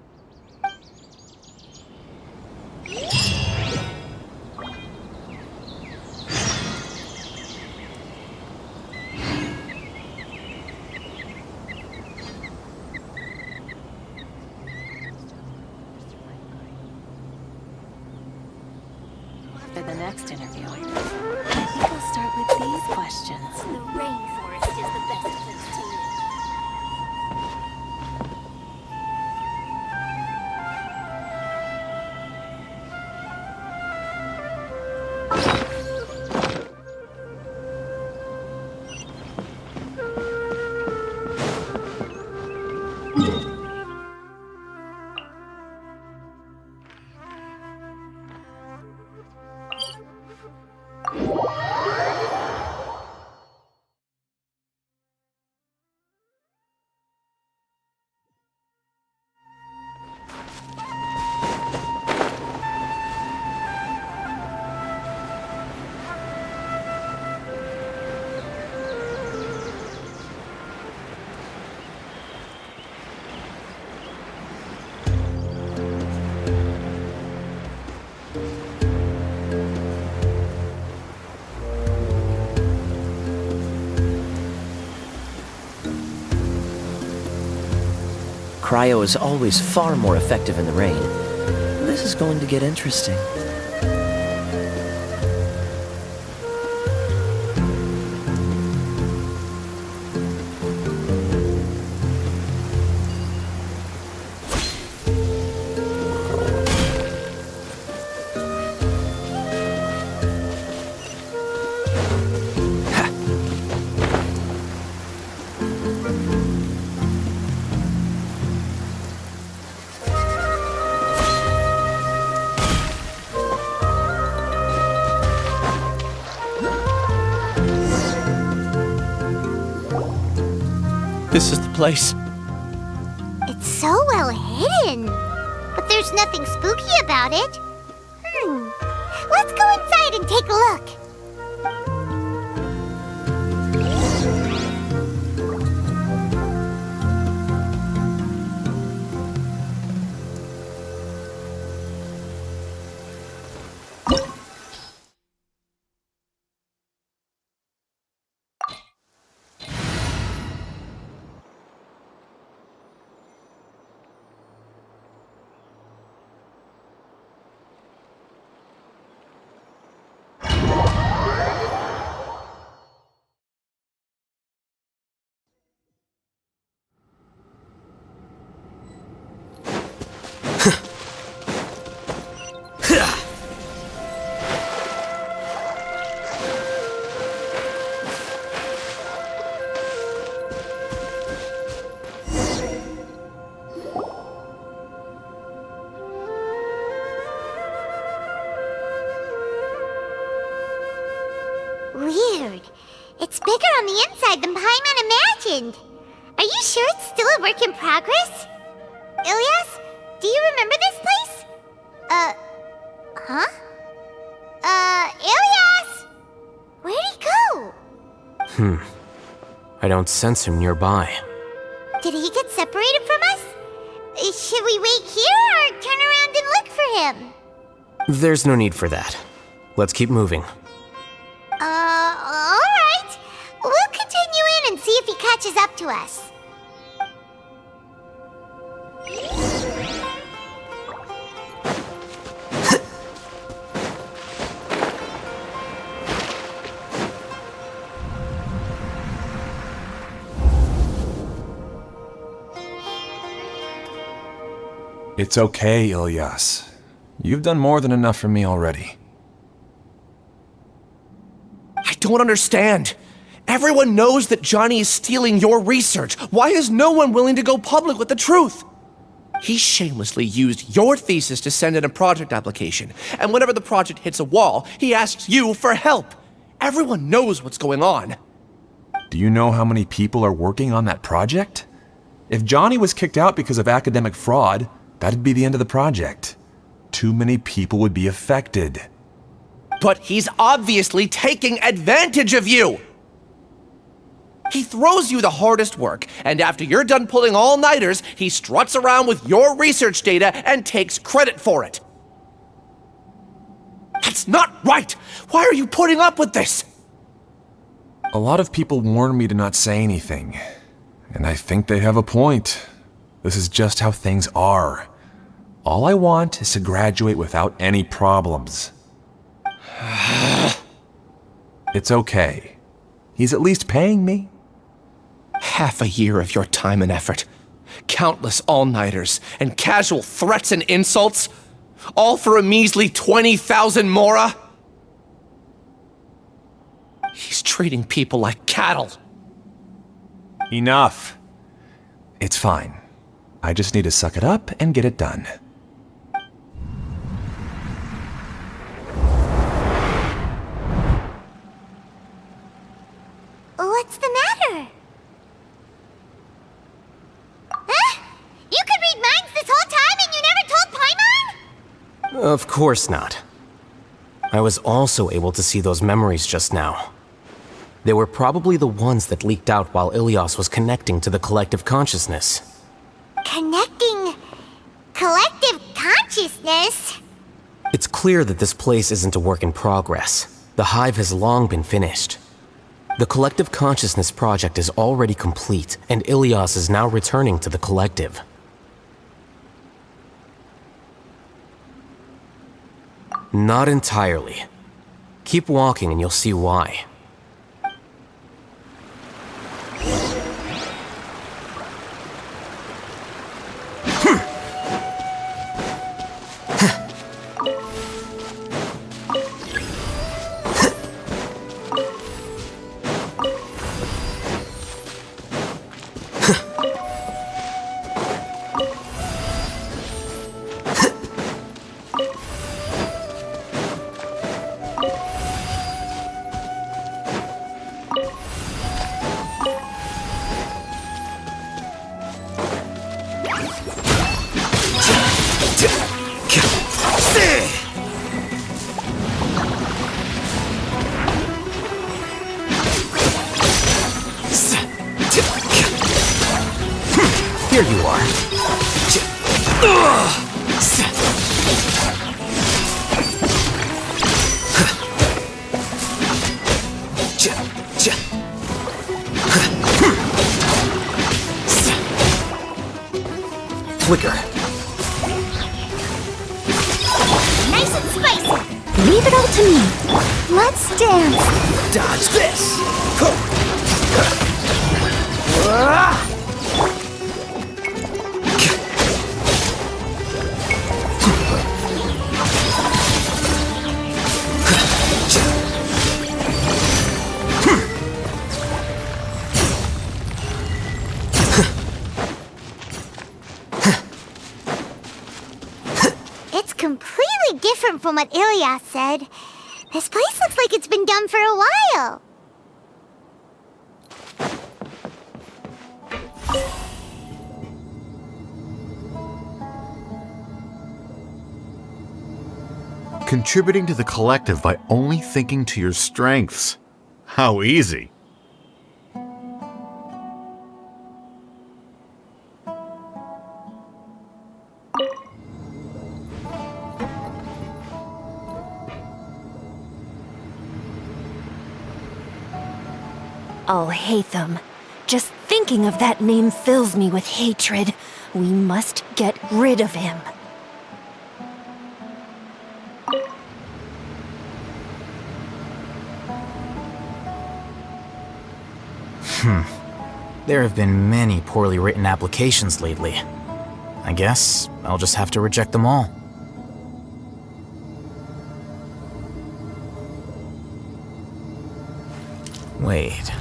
For the next interview, I think I'll start with these questions. The rainforest is the best place to live. Cryo is always far more effective in the rain. This is going to get interesting. This is the place. It's so well hidden. But there's nothing spooky about it. Let's go inside and take a look. Weird. It's bigger on the inside than Paimon imagined. Are you sure it's still a work in progress? Ilyas, do you remember this place? Huh? Ilyas! Where'd he go? I don't sense him nearby. Did he get separated from us? Should we wait here or turn around and look for him? There's no need for that. Let's keep moving. Alright. We'll continue in and see if he catches up to us. It's okay, Ilyas. You've done more than enough for me already. I don't understand. Everyone knows that Johnny is stealing your research. Why is no one willing to go public with the truth? He shamelessly used your thesis to send in a project application, and whenever the project hits a wall, he asks you for help. Everyone knows what's going on. Do you know how many people are working on that project? If Johnny was kicked out because of academic fraud, that'd be the end of the project. Too many people would be affected. But he's obviously taking advantage of you! He throws you the hardest work, and after you're done pulling all-nighters, he struts around with your research data and takes credit for it. That's not right! Why are you putting up with this? A lot of people warn me to not say anything, and I think they have a point. This is just how things are. All I want is to graduate without any problems. It's okay. He's at least paying me. Half a year of your time and effort, countless all-nighters, and casual threats and insults, all for a measly 20,000 mora? He's treating people like cattle. Enough. It's fine. I just need to suck it up and get it done. What's the matter? Huh? You could read minds this whole time and you never told Paimon? Of course not. I was also able to see those memories just now. They were probably the ones that leaked out while Ilias was connecting to the collective consciousness. Connecting collective consciousness? It's clear that this place isn't a work in progress. The hive has long been finished. The collective consciousness project is already complete, and Ilias is now returning to the collective. Not entirely. Keep walking and you'll see why. Here you are. Flicker. Nice and spicy. Leave it all to me. Let's dance. Dodge this! It's completely different from what Ilias said. This place looks like it's been done for a while. Contributing to the collective by only thinking to your strengths. How easy. Alhaitham. Just thinking of that name fills me with hatred. We must get rid of him. There have been many poorly written applications lately. I guess I'll just have to reject them all. Wait.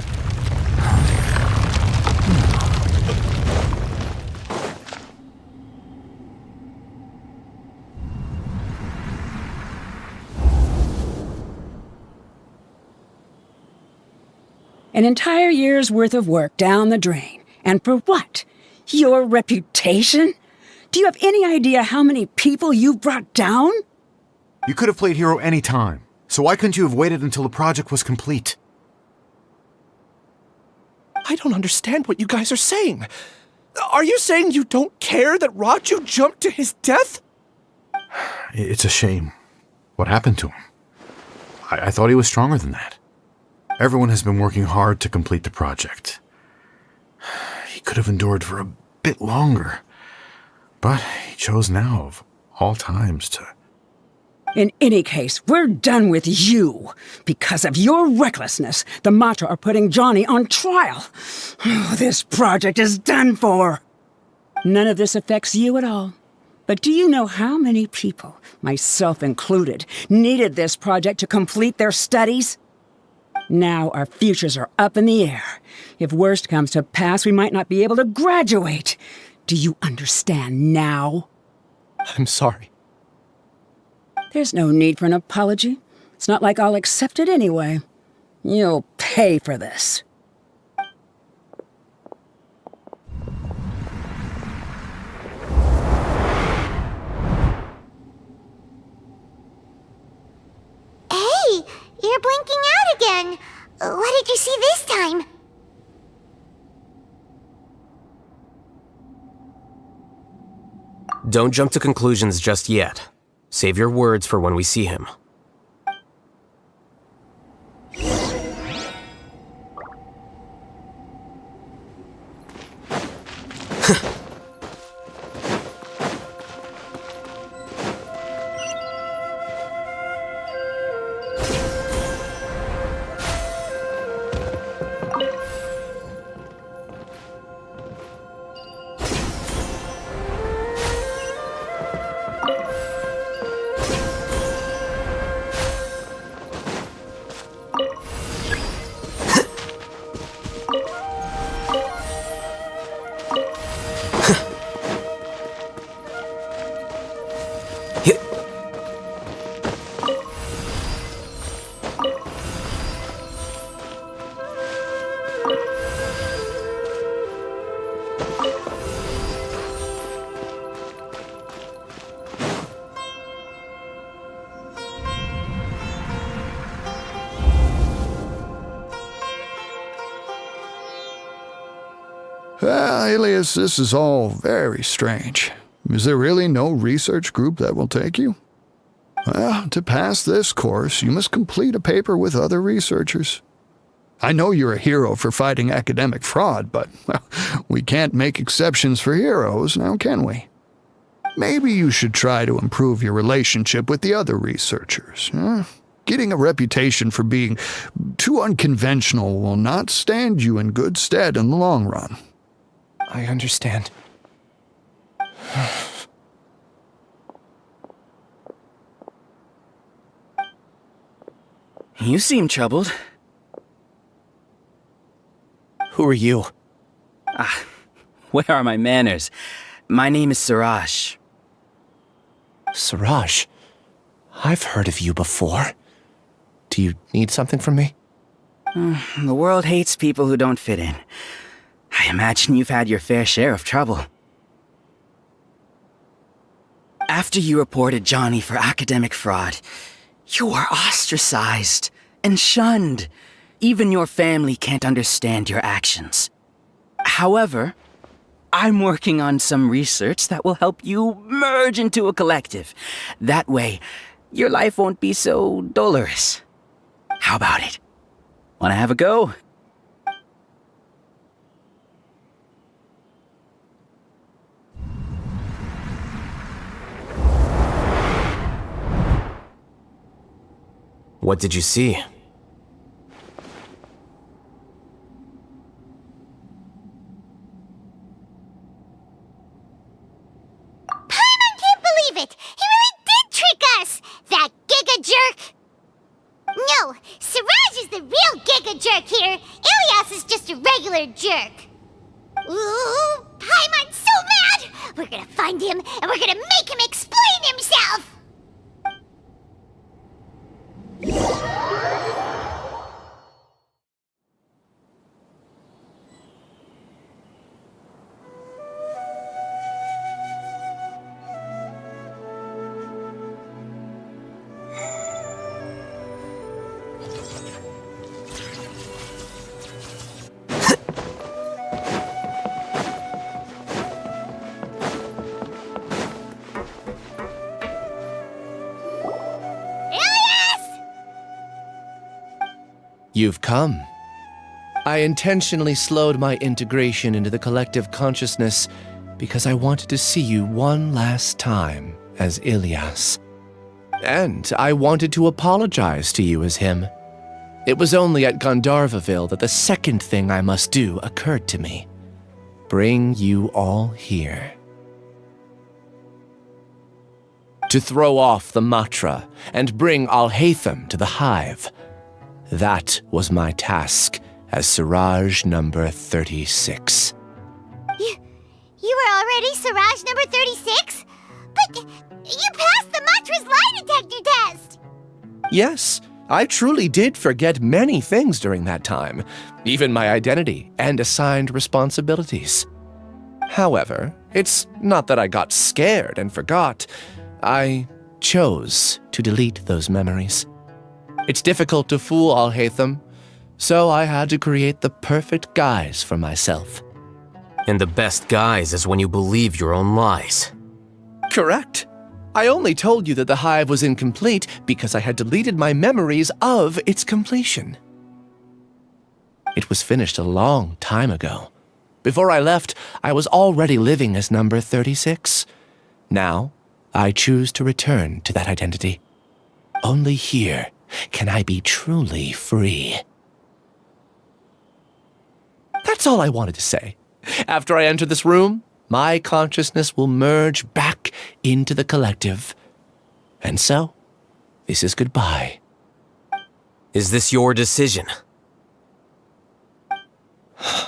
An entire year's worth of work down the drain. And for what? Your reputation? Do you have any idea how many people you've brought down? You could have played hero any time. So why couldn't you have waited until the project was complete? I don't understand what you guys are saying. Are you saying you don't care that Raju jumped to his death? It's a shame. What happened to him? I thought he was stronger than that. Everyone has been working hard to complete the project. He could have endured for a bit longer. But he chose now, of all times, to... In any case, we're done with you. Because of your recklessness, the Matra are putting Johnny on trial. This project is done for. None of this affects you at all. But do you know how many people, myself included, needed this project to complete their studies? Now our futures are up in the air. If worst comes to pass, we might not be able to graduate. Do you understand now? I'm sorry. There's no need for an apology. It's not like I'll accept it anyway. You'll pay for this. Hey, you're blinking out again. What did you see this time? Don't jump to conclusions just yet. Save your words for when we see him. Alias, this is all very strange. Is there really no research group that will take you? Well, to pass this course, you must complete a paper with other researchers. I know you're a hero for fighting academic fraud, but well, we can't make exceptions for heroes, now can we? Maybe you should try to improve your relationship with the other researchers. Getting a reputation for being too unconventional will not stand you in good stead in the long run. I understand. You seem troubled. Who are you? Where are my manners? My name is Suraj. Suraj? I've heard of you before. Do you need something from me? The world hates people who don't fit in. I imagine you've had your fair share of trouble. After you reported Johnny for academic fraud, you were ostracized and shunned. Even your family can't understand your actions. However, I'm working on some research that will help you merge into a collective. That way, your life won't be so dolorous. How about it? Wanna have a go? What did you see? Paimon can't believe it! He really did trick us! That giga jerk! No, Siraj is the real giga jerk here. Ilias is just a regular jerk. Ooh, Paimon's so mad! We're gonna find him and we're gonna make him explain himself! You've come. I intentionally slowed my integration into the collective consciousness because I wanted to see you one last time as Ilyas. And I wanted to apologize to you as him. It was only at Gandharvaville that the second thing I must do occurred to me. Bring you all here. To throw off the Matra and bring Alhaitham to the hive. That was my task as Siraj number 36. You were already Siraj number 36? But you passed the Matra's lie detector test! Yes, I truly did forget many things during that time, even my identity and assigned responsibilities. However, it's not that I got scared and forgot. I chose to delete those memories. It's difficult to fool Alhaitham, so I had to create the perfect guise for myself. And the best guise is when you believe your own lies. Correct. I only told you that the hive was incomplete because I had deleted my memories of its completion. It was finished a long time ago. Before I left, I was already living as number 36. Now, I choose to return to that identity. Only here can I be truly free. That's all I wanted to say. After I enter this room, my consciousness will merge back into the collective. And so, this is goodbye. Is this your decision? Yeah,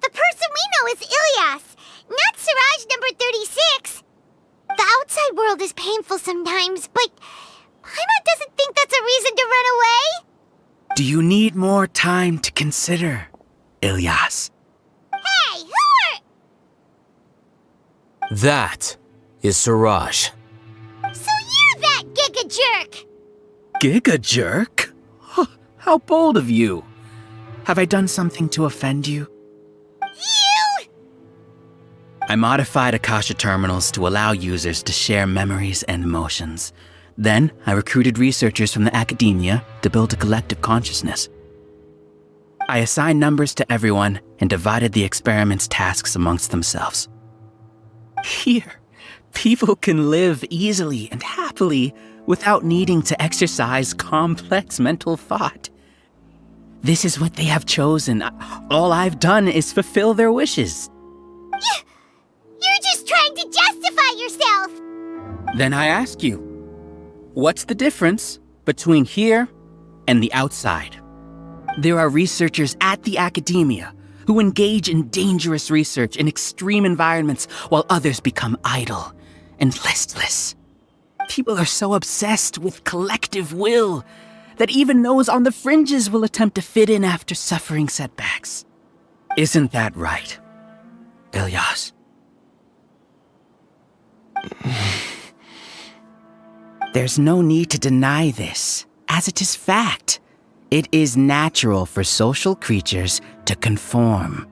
the person we know is Ilyas, not Siraj number 36. The outside world is painful sometimes, but Paimon doesn't think that's a reason to run away. Do you need more time to consider, Ilyas? Hey, who are... That is Siraj. So you're that giga jerk! Giga jerk? How bold of you. Have I done something to offend you? You! I modified Akasha terminals to allow users to share memories and emotions. Then, I recruited researchers from the academia to build a collective consciousness. I assigned numbers to everyone and divided the experiment's tasks amongst themselves. Here, people can live easily and happily without needing to exercise complex mental thought. This is what they have chosen. All I've done is fulfill their wishes. You're just trying to justify yourself! Then I ask you, what's the difference between here and the outside? There are researchers at the academia who engage in dangerous research in extreme environments while others become idle and listless. People are so obsessed with collective will that even those on the fringes will attempt to fit in after suffering setbacks. Isn't that right, Ilyas? There's no need to deny this, as it is fact. It is natural for social creatures to conform.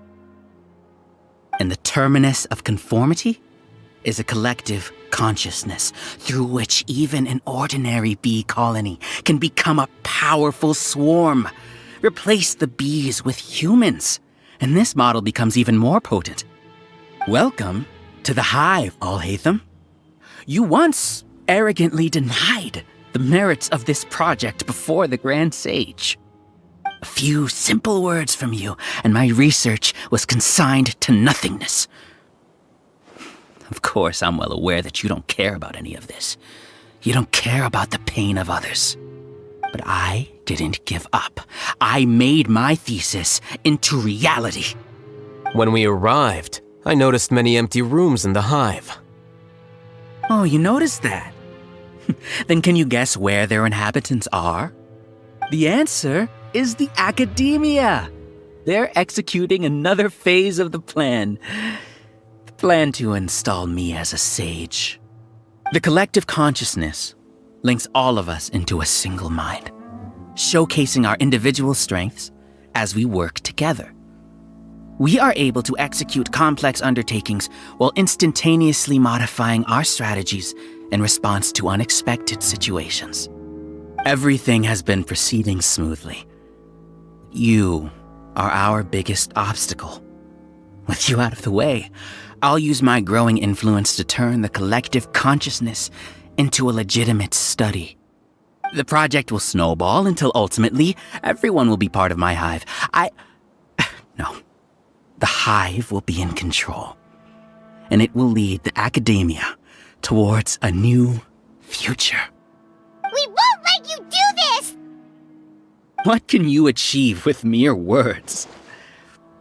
And the terminus of conformity is a collective consciousness through which even an ordinary bee colony can become a powerful swarm. Replace the bees with humans, and this model becomes even more potent. Welcome to the hive, Alhaitham. You once arrogantly denied the merits of this project before the Grand Sage. A few simple words from you, and my research was consigned to nothingness. Of course, I'm well aware that you don't care about any of this. You don't care about the pain of others. But I didn't give up. I made my thesis into reality. When we arrived, I noticed many empty rooms in the hive. Oh, you noticed that? Then can you guess where their inhabitants are? The answer is the academia. They're executing another phase of the plan. The plan to install me as a sage. The collective consciousness links all of us into a single mind, showcasing our individual strengths as we work together. We are able to execute complex undertakings while instantaneously modifying our strategies in response to unexpected situations. Everything has been proceeding smoothly. You are our biggest obstacle. With you out of the way, I'll use my growing influence to turn the collective consciousness into a legitimate study. The project will snowball until ultimately everyone will be part of my hive. No. The hive will be in control. And it will lead the academia towards a new future. We won't let you do this! What can you achieve with mere words?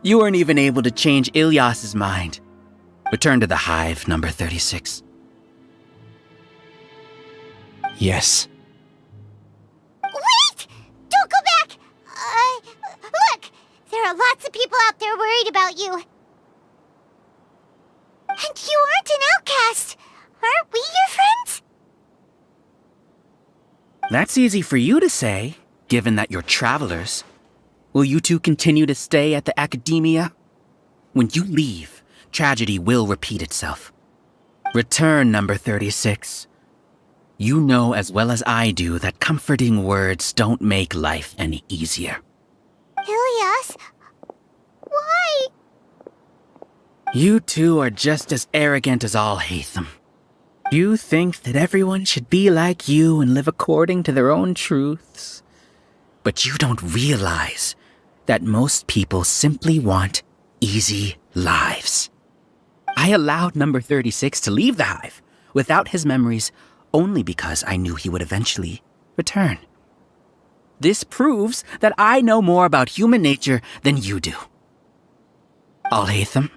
You weren't even able to change Ilyas's mind. Return to the hive, number 36. Yes. Wait! Don't go back! Look! There are lots of people out there worried about you. And you aren't an outcast. Aren't we your friends? That's easy for you to say, given that you're travelers. Will you two continue to stay at the academia? When you leave, tragedy will repeat itself. Return, number 36. You know as well as I do that comforting words don't make life any easier. Ilyas? Why? You two are just as arrogant as Alhaitham. You think that everyone should be like you and live according to their own truths. But you don't realize that most people simply want easy lives. I allowed number 36 to leave the hive without his memories only because I knew he would eventually return. This proves that I know more about human nature than you do. Alhaitham,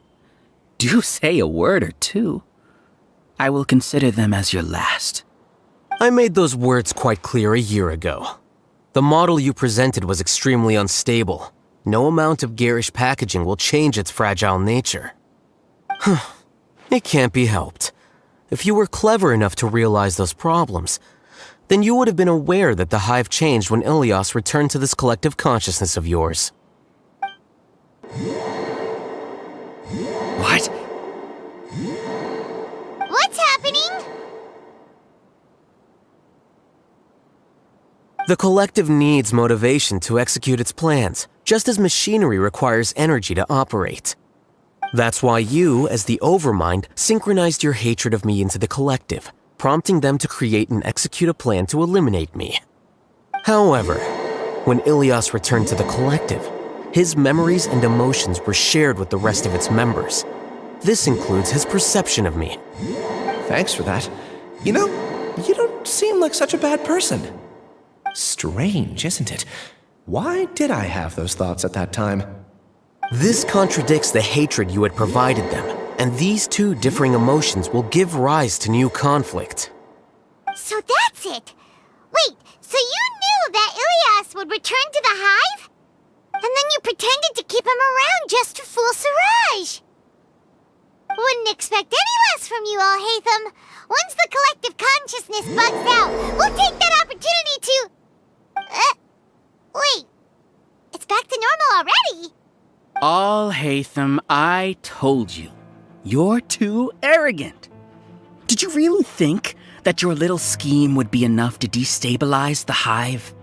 do say a word or two. I will consider them as your last. I made those words quite clear a year ago. The model you presented was extremely unstable. No amount of garish packaging will change its fragile nature. It can't be helped. If you were clever enough to realize those problems, then you would have been aware that the hive changed when Ilyas returned to this collective consciousness of yours. What? What's happening? The collective needs motivation to execute its plans, just as machinery requires energy to operate. That's why you, as the Overmind, synchronized your hatred of me into the collective, prompting them to create and execute a plan to eliminate me. However, when Ilyas returned to the collective, his memories and emotions were shared with the rest of its members. This includes his perception of me. Thanks for that. You know, you don't seem like such a bad person. Strange, isn't it? Why did I have those thoughts at that time? This contradicts the hatred you had provided them, and these two differing emotions will give rise to new conflict. So that's it! Wait, so you knew that Ilyas would return to the hive? And then you pretended to keep him around just to fool Siraj! Wouldn't expect any less from you, Alhaitham. Once the collective consciousness bugs out, we'll take that opportunity to... wait. It's back to normal already. Alhaitham, I told you. You're too arrogant. Did you really think that your little scheme would be enough to destabilize the hive?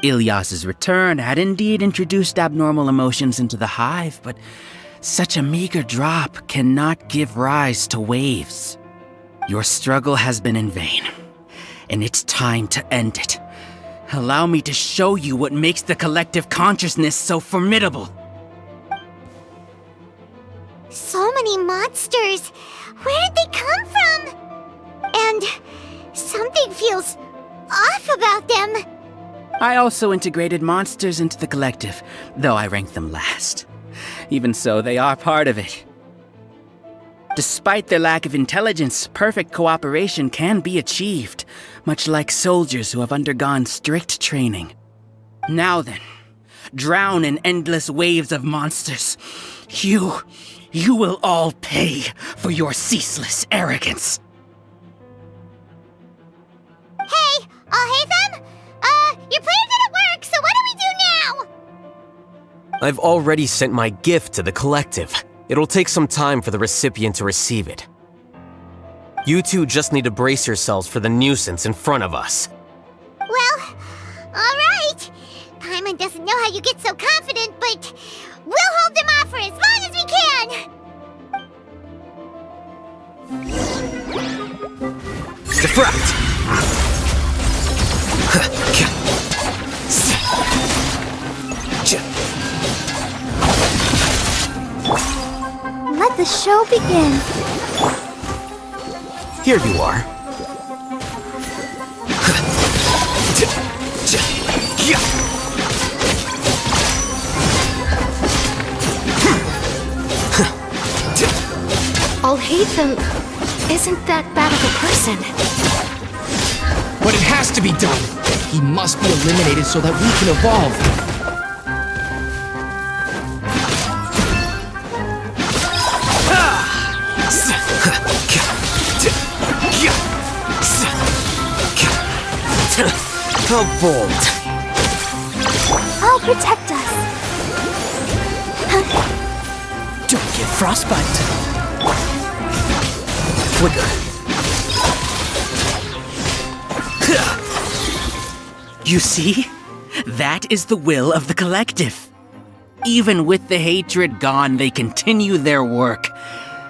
Ilyas's return had indeed introduced abnormal emotions into the hive, but such a meager drop cannot give rise to waves. Your struggle has been in vain, and it's time to end it. Allow me to show you what makes the collective consciousness so formidable. So many monsters. Where did they come from? And something feels off about them. I also integrated monsters into the collective, though I ranked them last. Even so, they are part of it. Despite their lack of intelligence, perfect cooperation can be achieved, much like soldiers who have undergone strict training. Now then, drown in endless waves of monsters. You will all pay for your ceaseless arrogance. Hey, Alhaitham! Your plan didn't work, so what do we do now? I've already sent my gift to the collective. It'll take some time for the recipient to receive it. You two just need to brace yourselves for the nuisance in front of us. Well, Alright! Paimon doesn't know how you get so confident, but we'll hold them off for as long as we can! Diffract! Let the show begin. Here you are. Alhaitham isn't that bad of a person. But it has to be done! He must be eliminated so that we can evolve. How bold. I'll protect us. Don't get frostbite. Flicker. You see? That is the will of the collective. Even with the hatred gone, they continue their work.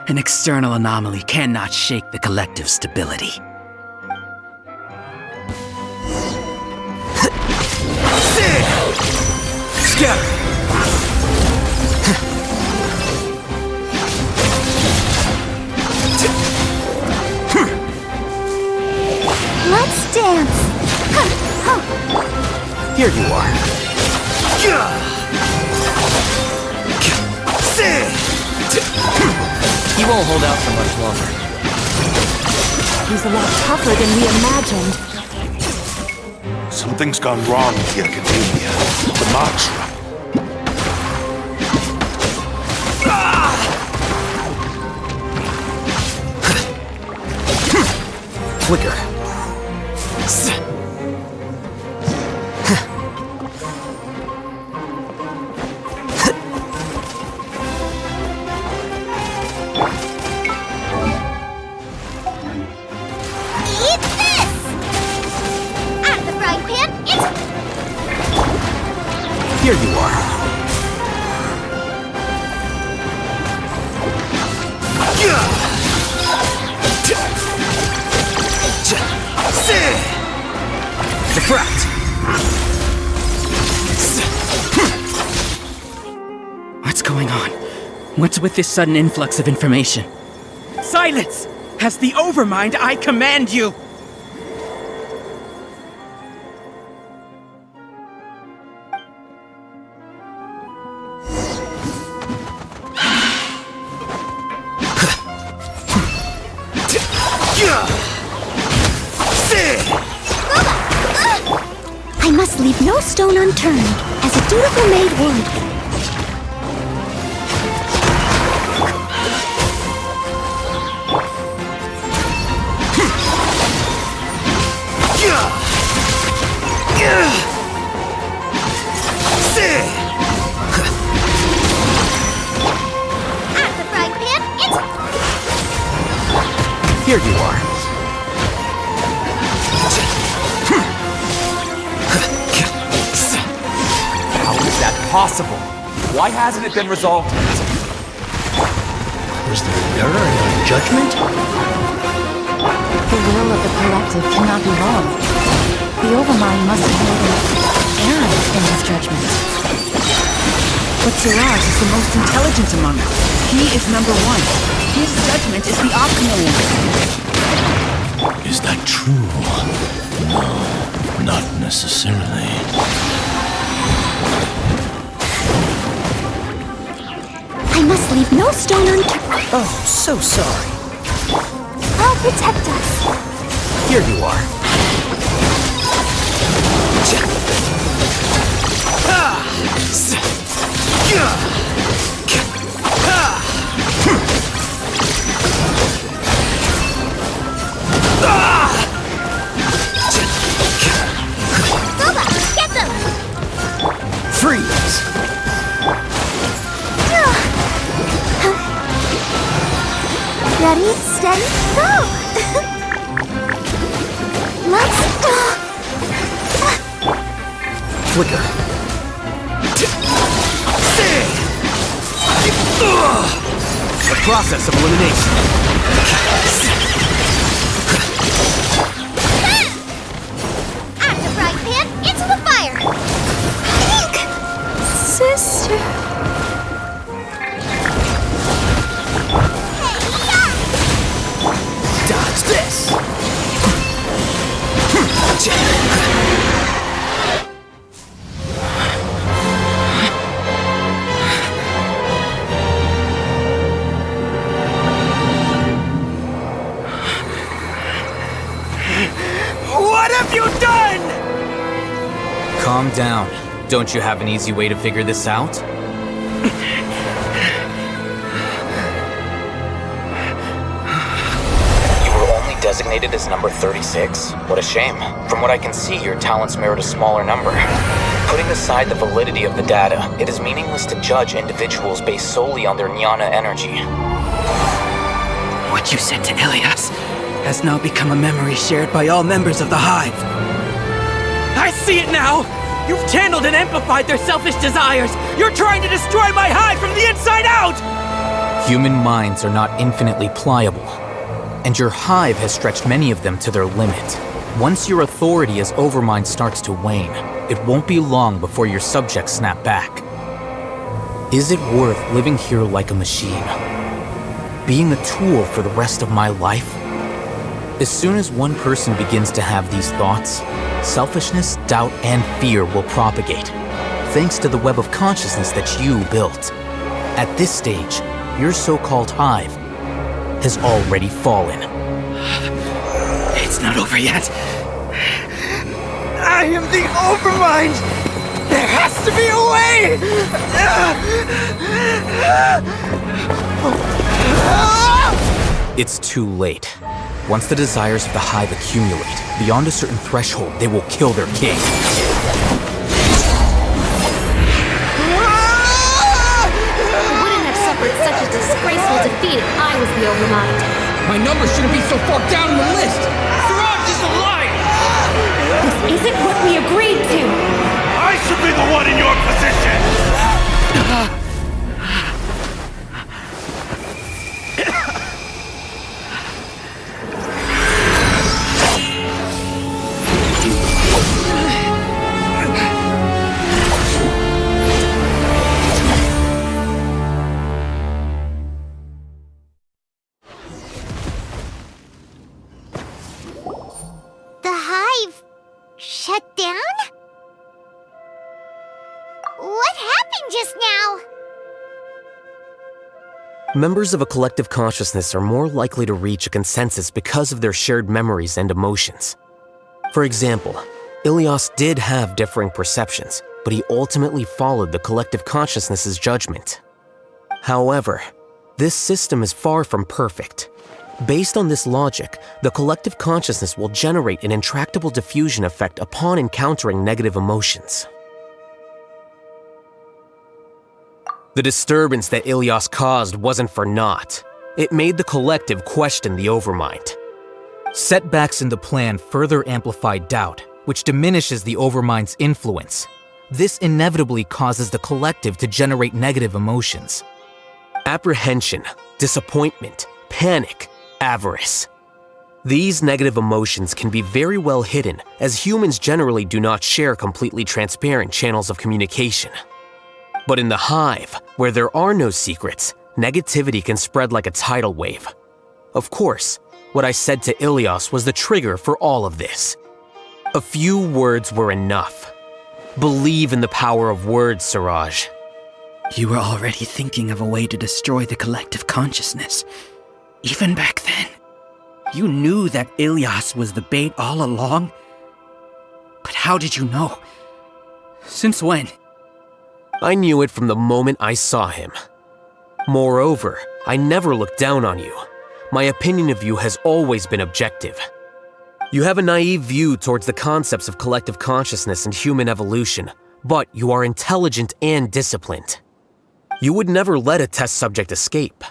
An external anomaly cannot shake the collective's stability. Scatter! Let's dance. Here you are. He won't hold out for much longer. He's a lot tougher than we imagined. Something's gone wrong with the Academia. The Matra. Flicker. Eat this! Out of the frying pan, it's... Here you are. Diffract! What's going on? What's with this sudden influx of information? Silence! As the Overmind, I command you! I must leave no stone unturned, as a dutiful maid would. Out of the frying pan, it's... Here you are. How is that possible? Why hasn't it been resolved yet? Was there an error in our judgment? The will of the collective cannot be wrong. The Overmind must have made an error in his judgment. But Siraj is the most intelligent among us. He is number one. His judgment is the optimal one. Is that true? No, not necessarily. I must leave no stone unturned. Oh, so sorry. I'll protect us. Here you are. Boba, get them! Freeze! Ready, steady, go! Let's go! flicker. The process of elimination. Active right pan into the fire! Sister. Dodge this! What have you done? Calm down. Don't you have an easy way to figure this out? You were only designated as number 36? What a shame. From what I can see, your talents merit a smaller number. Putting aside the validity of the data, it is meaningless to judge individuals based solely on their jnana energy. What you said to Ilias has now become a memory shared by all members of the Hive. I see it now! You've channeled and amplified their selfish desires! You're trying to destroy my Hive from the inside out! Human minds are not infinitely pliable, and your Hive has stretched many of them to their limit. Once your authority as Overmind starts to wane, it won't be long before your subjects snap back. Is it worth living here like a machine? Being a tool for the rest of my life? As soon as one person begins to have these thoughts, selfishness, doubt, and fear will propagate, thanks to the web of consciousness that you built. At this stage, your so-called Hive has already fallen. It's not over yet. I am the Overmind! There has to be a way! It's too late. Once the desires of the Hive accumulate, beyond a certain threshold, they will kill their king. Wouldn't have suffered such a disgraceful defeat if I was the Overmind. My numbers shouldn't be so far down in the list! Siraj is alive! This isn't what we agreed to! I should be the one in your position! The Hive shut down? What happened just now? Members of a collective consciousness are more likely to reach a consensus because of their shared memories and emotions. For example, Ilias did have differing perceptions, but he ultimately followed the collective consciousness's judgment. However, this system is far from perfect. Based on this logic, the collective consciousness will generate an intractable diffusion effect upon encountering negative emotions. The disturbance that Ilias caused wasn't for naught. It made the collective question the Overmind. Setbacks in the plan further amplify doubt, which diminishes the Overmind's influence. This inevitably causes the collective to generate negative emotions. Apprehension, disappointment, panic, avarice. These negative emotions can be very well hidden, as humans generally do not share completely transparent channels of communication. But in the Hive, where there are no secrets, negativity can spread like a tidal wave. Of course, what I said to Ilias was the trigger for all of this. A few words were enough. Believe in the power of words, Siraj. You were already thinking of a way to destroy the collective consciousness. Even back then, you knew that Ilias was the bait all along. But how did you know? Since when? I knew it from the moment I saw him. Moreover, I never looked down on you. My opinion of you has always been objective. You have a naive view towards the concepts of collective consciousness and human evolution, but you are intelligent and disciplined. You would never let a test subject escape.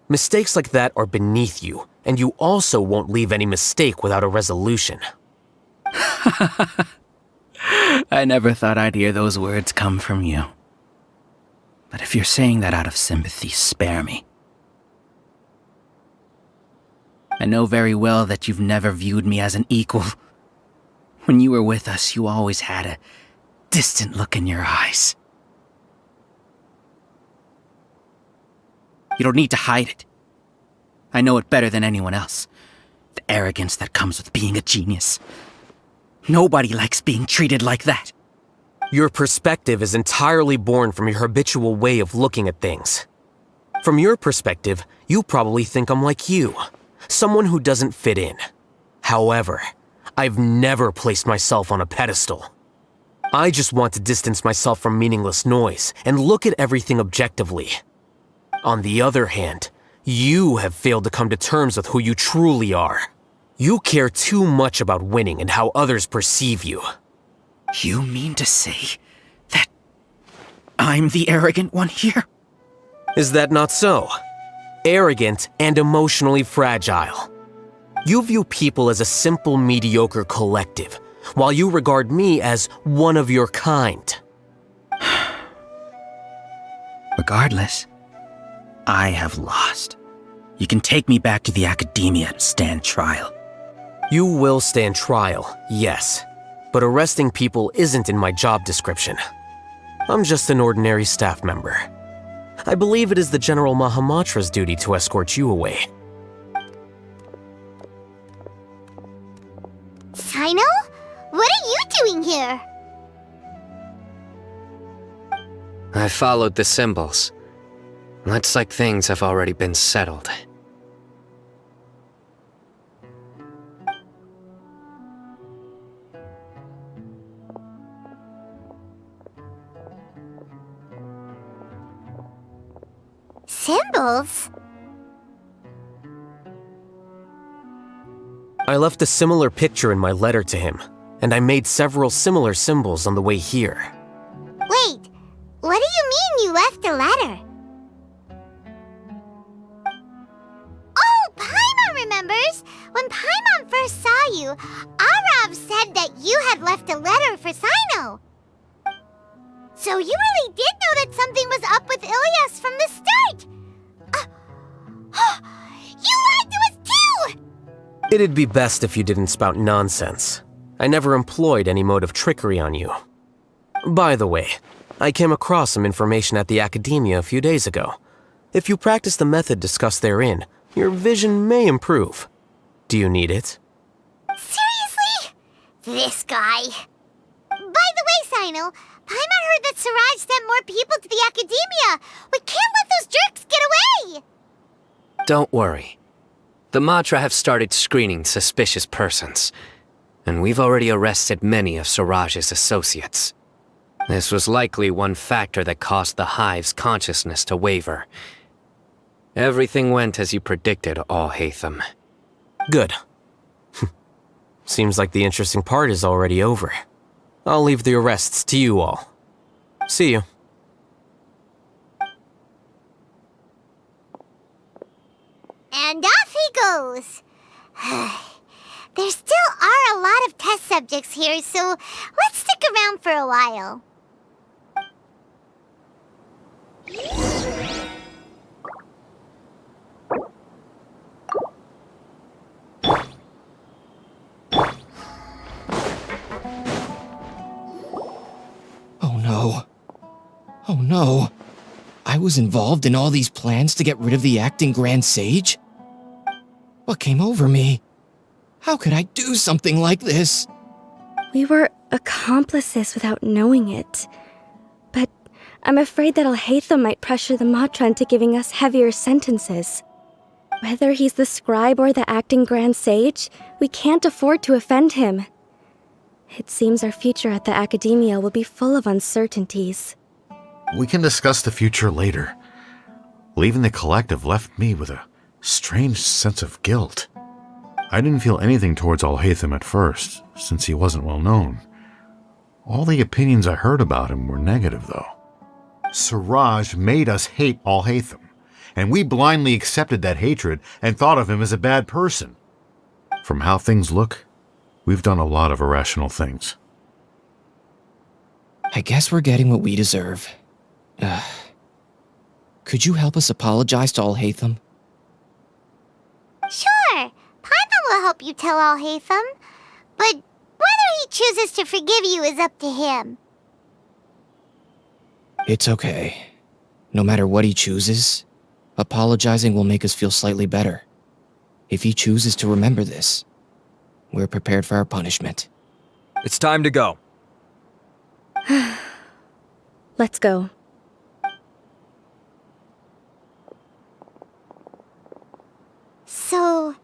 Mistakes like that are beneath you, and you also won't leave any mistake without a resolution. I never thought I'd hear those words come from you. But if you're saying that out of sympathy, spare me. I know very well that you've never viewed me as an equal. When you were with us, you always had a distant look in your eyes. You don't need to hide it. I know it better than anyone else. The arrogance that comes with being a genius. Nobody likes being treated like that. Your perspective is entirely born from your habitual way of looking at things. From your perspective, you probably think I'm like you, someone who doesn't fit in. However, I've never placed myself on a pedestal. I just want to distance myself from meaningless noise and look at everything objectively. On the other hand, you have failed to come to terms with who you truly are. You care too much about winning and how others perceive you. You mean to say that I'm the arrogant one here? Is that not so? Arrogant and emotionally fragile. You view people as a simple, mediocre collective, while you regard me as one of your kind. Regardless, I have lost. You can take me back to the academia to stand trial. You will stand trial, yes. But arresting people isn't in my job description. I'm just an ordinary staff member. I believe it is the General Mahamatra's duty to escort you away. Sino? What are you doing here? I followed the symbols. Looks like things have already been settled. Symbols? I left a similar picture in my letter to him, and I made several similar symbols on the way here. Wait, what do you mean you left a letter? Oh, Paimon remembers! When Paimon first saw you, Arav said that you had left a letter for Sino. So you really did know that something was up with Ilias from the start! You lied to us too! It'd be best if you didn't spout nonsense. I never employed any mode of trickery on you. By the way, I came across some information at the Academia a few days ago. If you practice the method discussed therein, your vision may improve. Do you need it? Seriously? This guy. By the way, Sino, Paimon heard that Siraj sent more people to the Academia. We can't let those jerks get away! Don't worry. The Matra have started screening suspicious persons, and we've already arrested many of Siraj's associates. This was likely one factor that caused the Hive's consciousness to waver. Everything went as you predicted, Alhaitham. Good. Seems like the interesting part is already over. I'll leave the arrests to you all. See you. And off he goes. There still are a lot of test subjects here, so let's stick around for a while. Oh no. Oh no. I was involved in all these plans to get rid of the acting Grand Sage? What came over me? How could I do something like this? We were accomplices without knowing it. But I'm afraid that Alhaitham might pressure the Matra into giving us heavier sentences. Whether he's the scribe or the acting Grand Sage, we can't afford to offend him. It seems our future at the Academia will be full of uncertainties. We can discuss the future later. Leaving the collective left me with a strange sense of guilt. I didn't feel anything towards Alhaitham at first, since he wasn't well known. All the opinions I heard about him were negative, though. Siraj made us hate Alhaitham, and we blindly accepted that hatred and thought of him as a bad person. From how things look, we've done a lot of irrational things. I guess we're getting what we deserve. Could you help us apologize to Alhaitham? Sure, Paimon will help you tell Alhaitham, but whether he chooses to forgive you is up to him. It's okay. No matter what he chooses, apologizing will make us feel slightly better. If he chooses to remember this, we're prepared for our punishment. It's time to go. Let's go. So,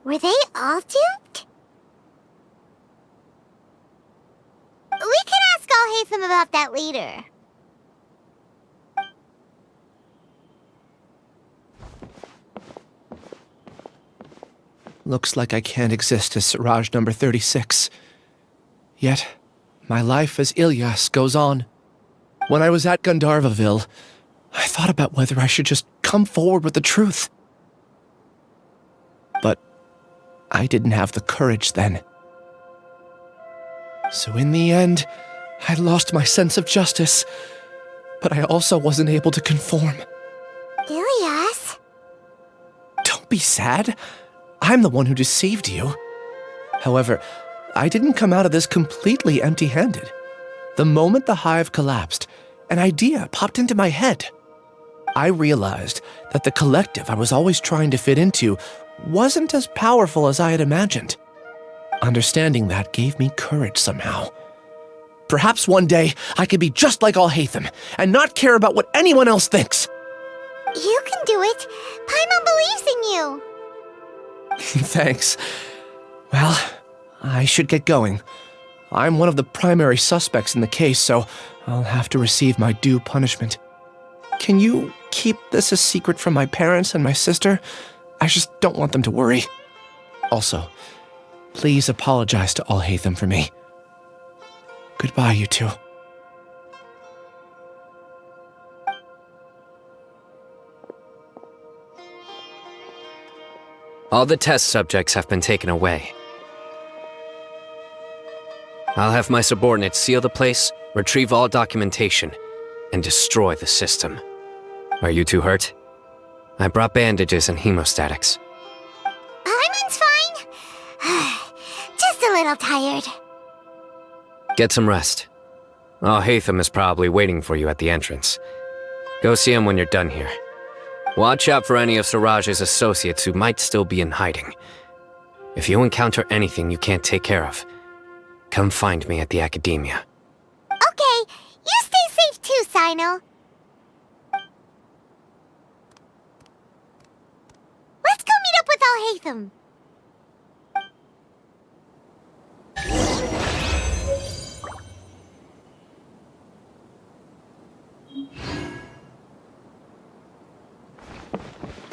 were they all duped? We can ask Alhaitham about that later. Looks like I can't exist as Siraj number 36. Yet, my life as Ilyas goes on. When I was at Gandharvaville, I thought about whether I should just come forward with the truth. But I didn't have the courage then. So in the end, I lost my sense of justice, but I also wasn't able to conform. Ilyas? Don't be sad. I'm the one who deceived you. However, I didn't come out of this completely empty-handed. The moment the hive collapsed, an idea popped into my head. I realized that the collective I was always trying to fit into wasn't as powerful as I had imagined. Understanding that gave me courage somehow. Perhaps one day I could be just like Alhaitham and not care about what anyone else thinks. You can do it. Paimon believes in you. Thanks. Well, I should get going. I'm one of the primary suspects in the case, so I'll have to receive my due punishment. Can you keep this a secret from my parents and my sister? I just don't want them to worry. Also, please apologize to Alhaitham for me. Goodbye, you two. All the test subjects have been taken away. I'll have my subordinates seal the place, retrieve all documentation, and destroy the system. Are you two hurt? I brought bandages and hemostatics. Paimon's fine. Just a little tired. Get some rest. Alhaitham is probably waiting for you at the entrance. Go see him when you're done here. Watch out for any of Siraj's associates who might still be in hiding. If you encounter anything you can't take care of, come find me at the Academia. Okay, you stay safe too, Sino. Let's go meet up with Alhaitham.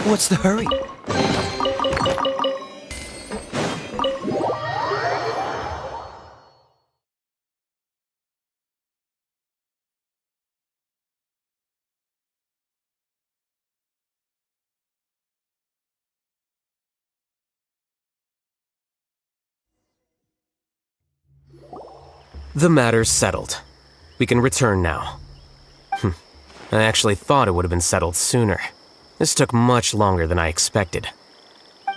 What's the hurry? The matter's settled. We can return now. I actually thought it would have been settled sooner. This took much longer than I expected.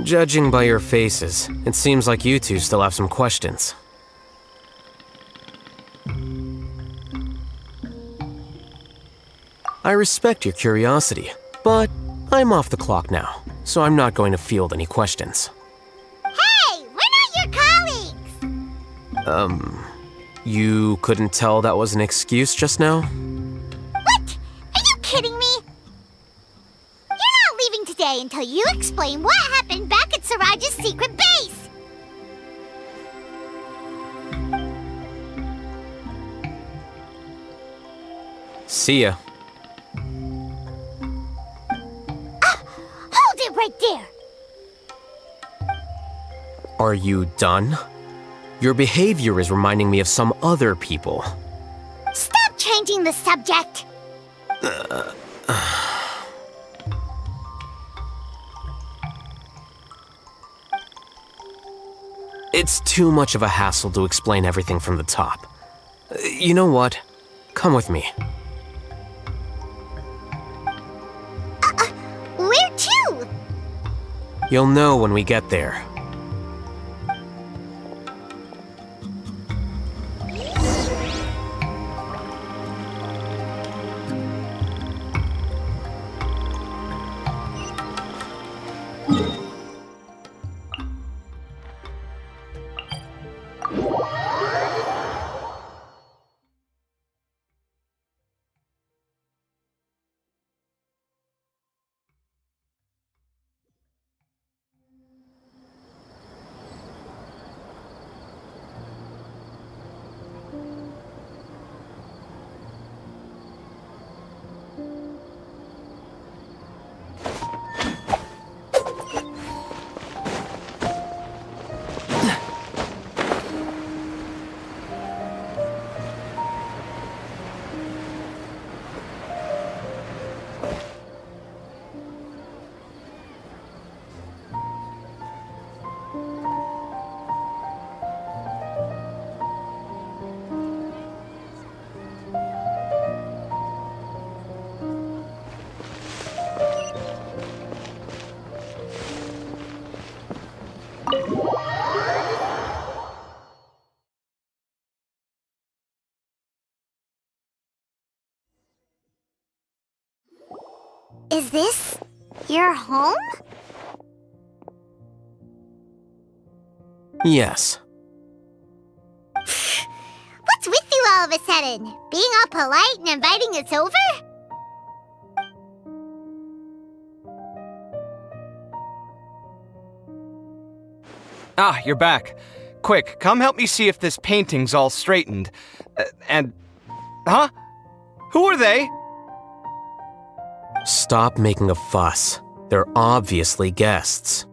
Judging by your faces, it seems like you two still have some questions. I respect your curiosity, but I'm off the clock now, so I'm not going to field any questions. Hey, we're not your colleagues! You couldn't tell that was an excuse just now? What? Are you kidding me? You're not leaving today until you explain what happened back at Siraj's secret base! See ya. Hold it right there! Are you done? Your behavior is reminding me of some other people. Stop changing the subject! It's too much of a hassle to explain everything from the top. You know what? Come with me. Where to? You'll know when we get there. Is this your home? Yes. What's with you all of a sudden? Being all polite and inviting us over? Ah, you're back. Quick, come help me see if this painting's all straightened. Huh? Who are they? Stop making a fuss. They're obviously guests.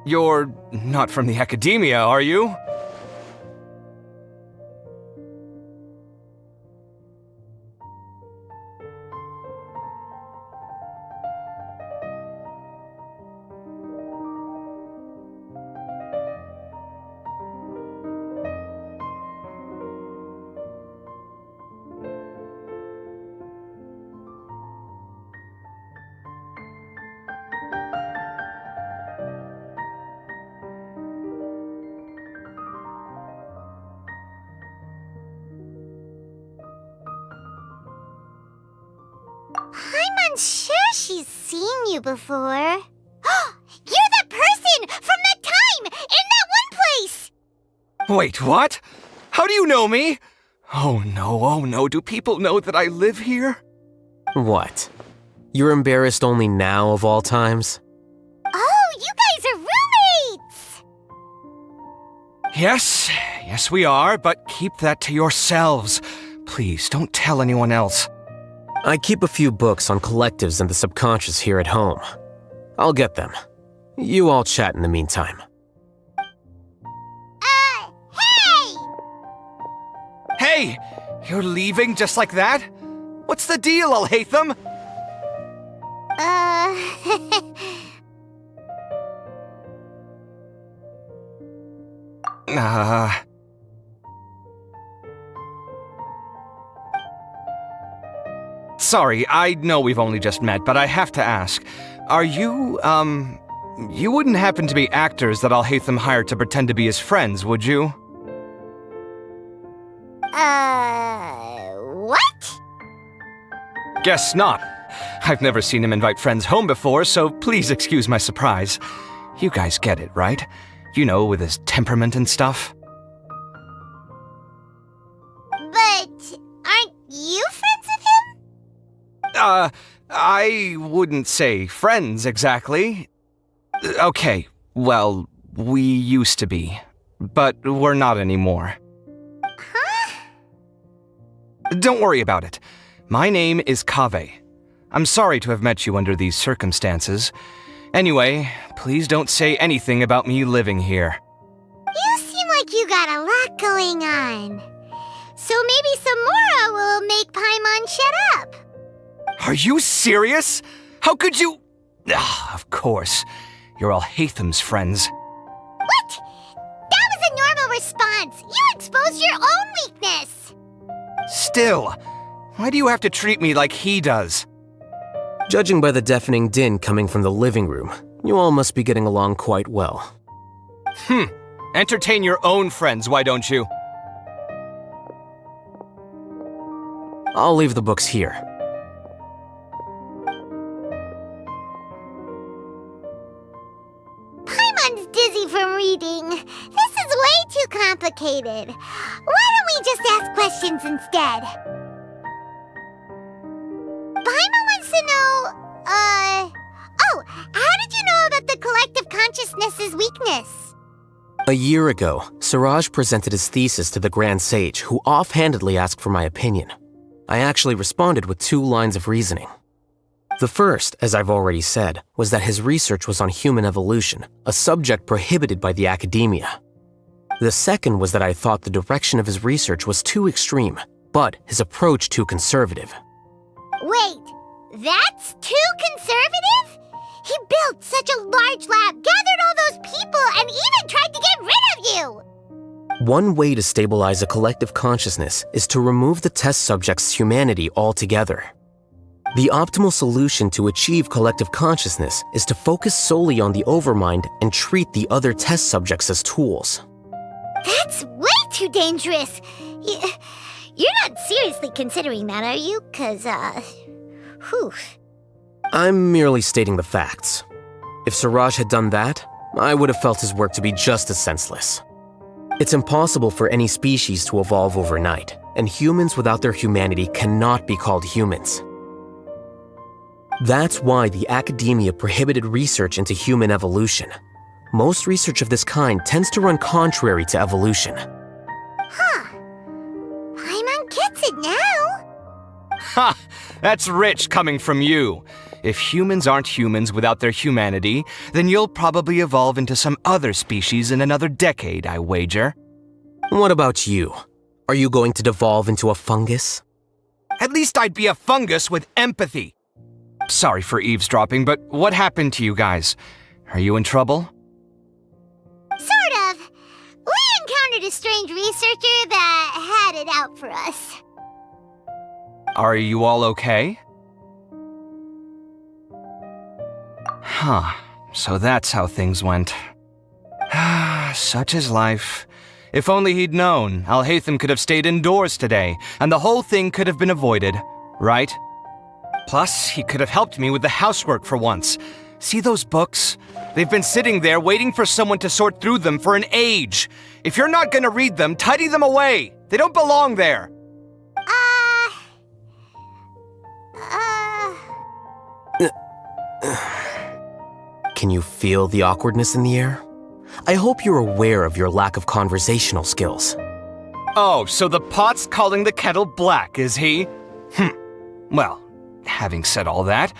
You're not from the Academia, are you? I'm unsure she's seen you before. You're that person from that time in that one place! Wait, what? How do you know me? Oh no, do people know that I live here? What? You're embarrassed only now of all times? Oh, you guys are roommates! Yes, we are, but keep that to yourselves. Please, don't tell anyone else. I keep a few books on collectives and the subconscious here at home. I'll get them. You all chat in the meantime. Hey! Hey! You're leaving just like that? What's the deal, Alhaitham? Sorry, I know we've only just met, but I have to ask. Are you, you wouldn't happen to be actors that Alhaitham hired to pretend to be his friends, would you? What? Guess not. I've never seen him invite friends home before, so please excuse my surprise. You guys get it, right? You know, with his temperament and stuff. But aren't you friends with him? I wouldn't say friends exactly. Okay, well, we used to be, but we're not anymore. Huh? Don't worry about it. My name is Kaveh. I'm sorry to have met you under these circumstances. Anyway, please don't say anything about me living here. You seem like you got a lot going on. So maybe Sumeru will make Paimon shut up. Are you serious? How could you? Of course. You're Alhaitham's friends. What? That was a normal response. You exposed your own weakness. still, why do you have to treat me like he does? Judging by the deafening din coming from the living room, you all must be getting along quite well. Entertain your own friends, why don't you? I'll leave the books here. Paimon's dizzy from reading. This is way too complicated. Why don't we just ask questions instead? Paimon wants to know, oh, how did you know about the collective consciousness's weakness? A year ago, Siraj presented his thesis to the Grand Sage, who offhandedly asked for my opinion. I actually responded with 2 lines of reasoning. The first, as I've already said, was that his research was on human evolution, a subject prohibited by the academia. The second was that I thought the direction of his research was too extreme, but his approach too conservative. Wait, that's too conservative? He built such a large lab, gathered all those people, and even tried to get rid of you! One way to stabilize a collective consciousness is to remove the test subject's humanity altogether. The optimal solution to achieve collective consciousness is to focus solely on the overmind and treat the other test subjects as tools. That's way too dangerous! You're not seriously considering that, are you? 'Cause, whew. I'm merely stating the facts. If Siraj had done that, I would have felt his work to be just as senseless. It's impossible for any species to evolve overnight, and humans without their humanity cannot be called humans. That's why the academia prohibited research into human evolution. Most research of this kind tends to run contrary to evolution. Huh. Paimon gets it now. Ha! That's rich coming from you. If humans aren't humans without their humanity, then you'll probably evolve into some other species in another decade, I wager. What about you? Are you going to devolve into a fungus? At least I'd be a fungus with empathy. Sorry for eavesdropping, but what happened to you guys? Are you in trouble? Sort of. We encountered a strange researcher that had it out for us. Are you all okay? Huh. So that's how things went. Such is life. If only he'd known, Alhaitham could have stayed indoors today, and the whole thing could have been avoided, right? Plus, he could have helped me with the housework for once. See those books? They've been sitting there waiting for someone to sort through them for an age. If you're not gonna read them, tidy them away. They don't belong there. Can you feel the awkwardness in the air? I hope you're aware of your lack of conversational skills. Oh, so the pot's calling the kettle black, is he? Well, having said all that,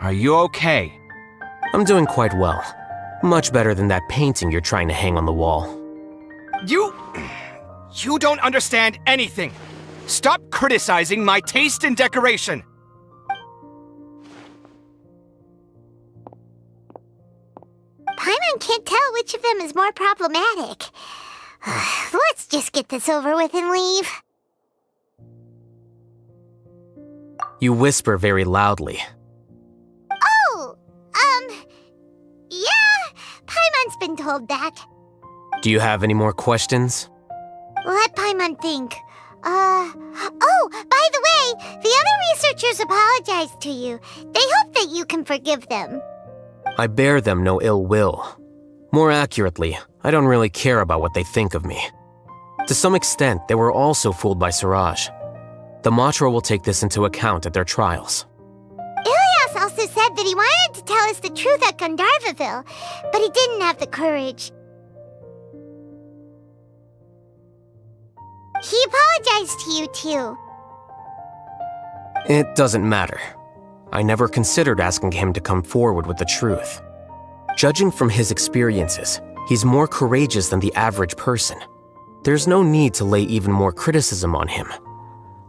are you okay? I'm doing quite well. Much better than that painting you're trying to hang on the wall. You don't understand anything. Stop criticizing my taste in decoration. Paimon can't tell which of them is more problematic. Let's just get this over with and leave. You whisper very loudly. Oh, yeah, Paimon's been told that. Do you have any more questions? Let Paimon think. Oh, by the way, the other researchers apologized to you. They hope that you can forgive them. I bear them no ill will. More accurately, I don't really care about what they think of me. To some extent, they were also fooled by Siraj. The Matra will take this into account at their trials. Ilias also said that he wanted to tell us the truth at Gandharvaville, but he didn't have the courage. He apologized to you, too. It doesn't matter. I never considered asking him to come forward with the truth. Judging from his experiences, he's more courageous than the average person. There's no need to lay even more criticism on him.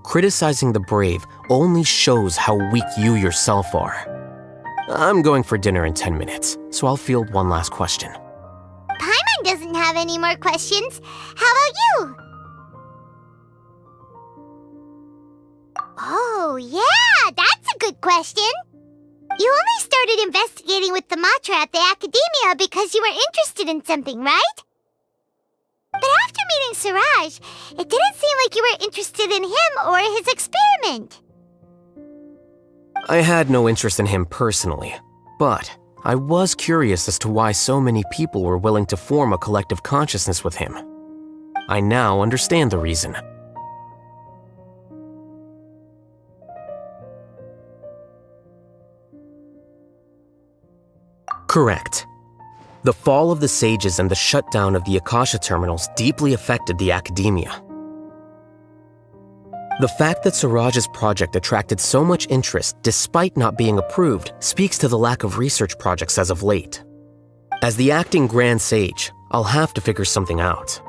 Criticizing the brave only shows how weak you yourself are. I'm going for dinner in 10 minutes, so I'll field one last question. Paimon doesn't have any more questions. How about you? Oh, yeah, that's a good question. You only started investigating with the Matra at the Academia because you were interested in something, right? But after meeting Siraj, it didn't seem like you were interested in him or his experiment. I had no interest in him personally, but I was curious as to why so many people were willing to form a collective consciousness with him. I now understand the reason. Correct. The fall of the Sages and the shutdown of the Akasha terminals deeply affected the Academia. The fact that Siraj's project attracted so much interest despite not being approved speaks to the lack of research projects as of late. As the acting Grand Sage, I'll have to figure something out.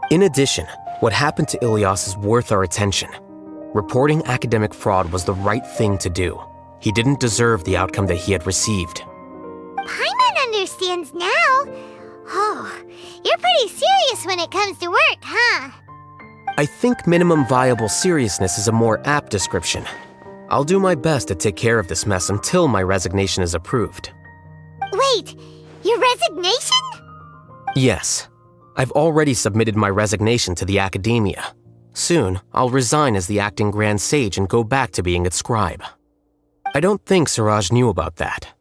In addition, what happened to Ilyas is worth our attention. Reporting academic fraud was the right thing to do. He didn't deserve the outcome that he had received. Paimon understands now. Oh, you're pretty serious when it comes to work, huh? I think minimum viable seriousness is a more apt description. I'll do my best to take care of this mess until my resignation is approved. Wait, your resignation? Yes. I've already submitted my resignation to the Academia. Soon, I'll resign as the acting Grand Sage and go back to being its scribe. I don't think Siraj knew about that.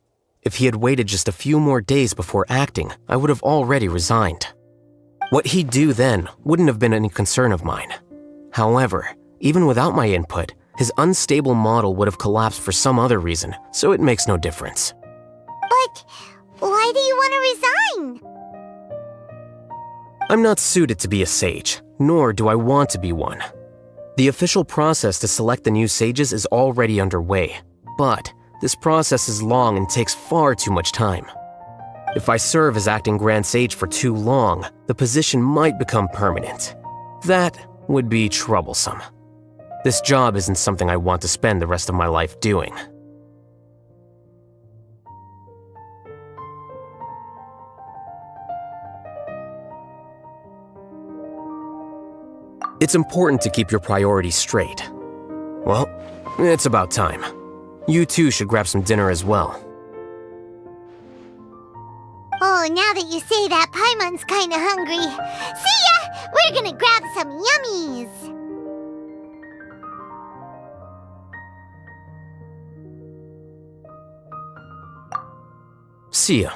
If he had waited just a few more days before acting, I would have already resigned. What he'd do then wouldn't have been any concern of mine. However, even without my input, his unstable model would have collapsed for some other reason, so it makes no difference. But why do you want to resign? I'm not suited to be a sage, nor do I want to be one. The official process to select the new sages is already underway, but this process is long and takes far too much time. If I serve as acting Grand Sage for too long, the position might become permanent. That would be troublesome. This job isn't something I want to spend the rest of my life doing. It's important to keep your priorities straight. Well, it's about time. You too should grab some dinner as well. Oh, now that you say that, Paimon's kinda hungry. See ya! We're gonna grab some yummies! See ya.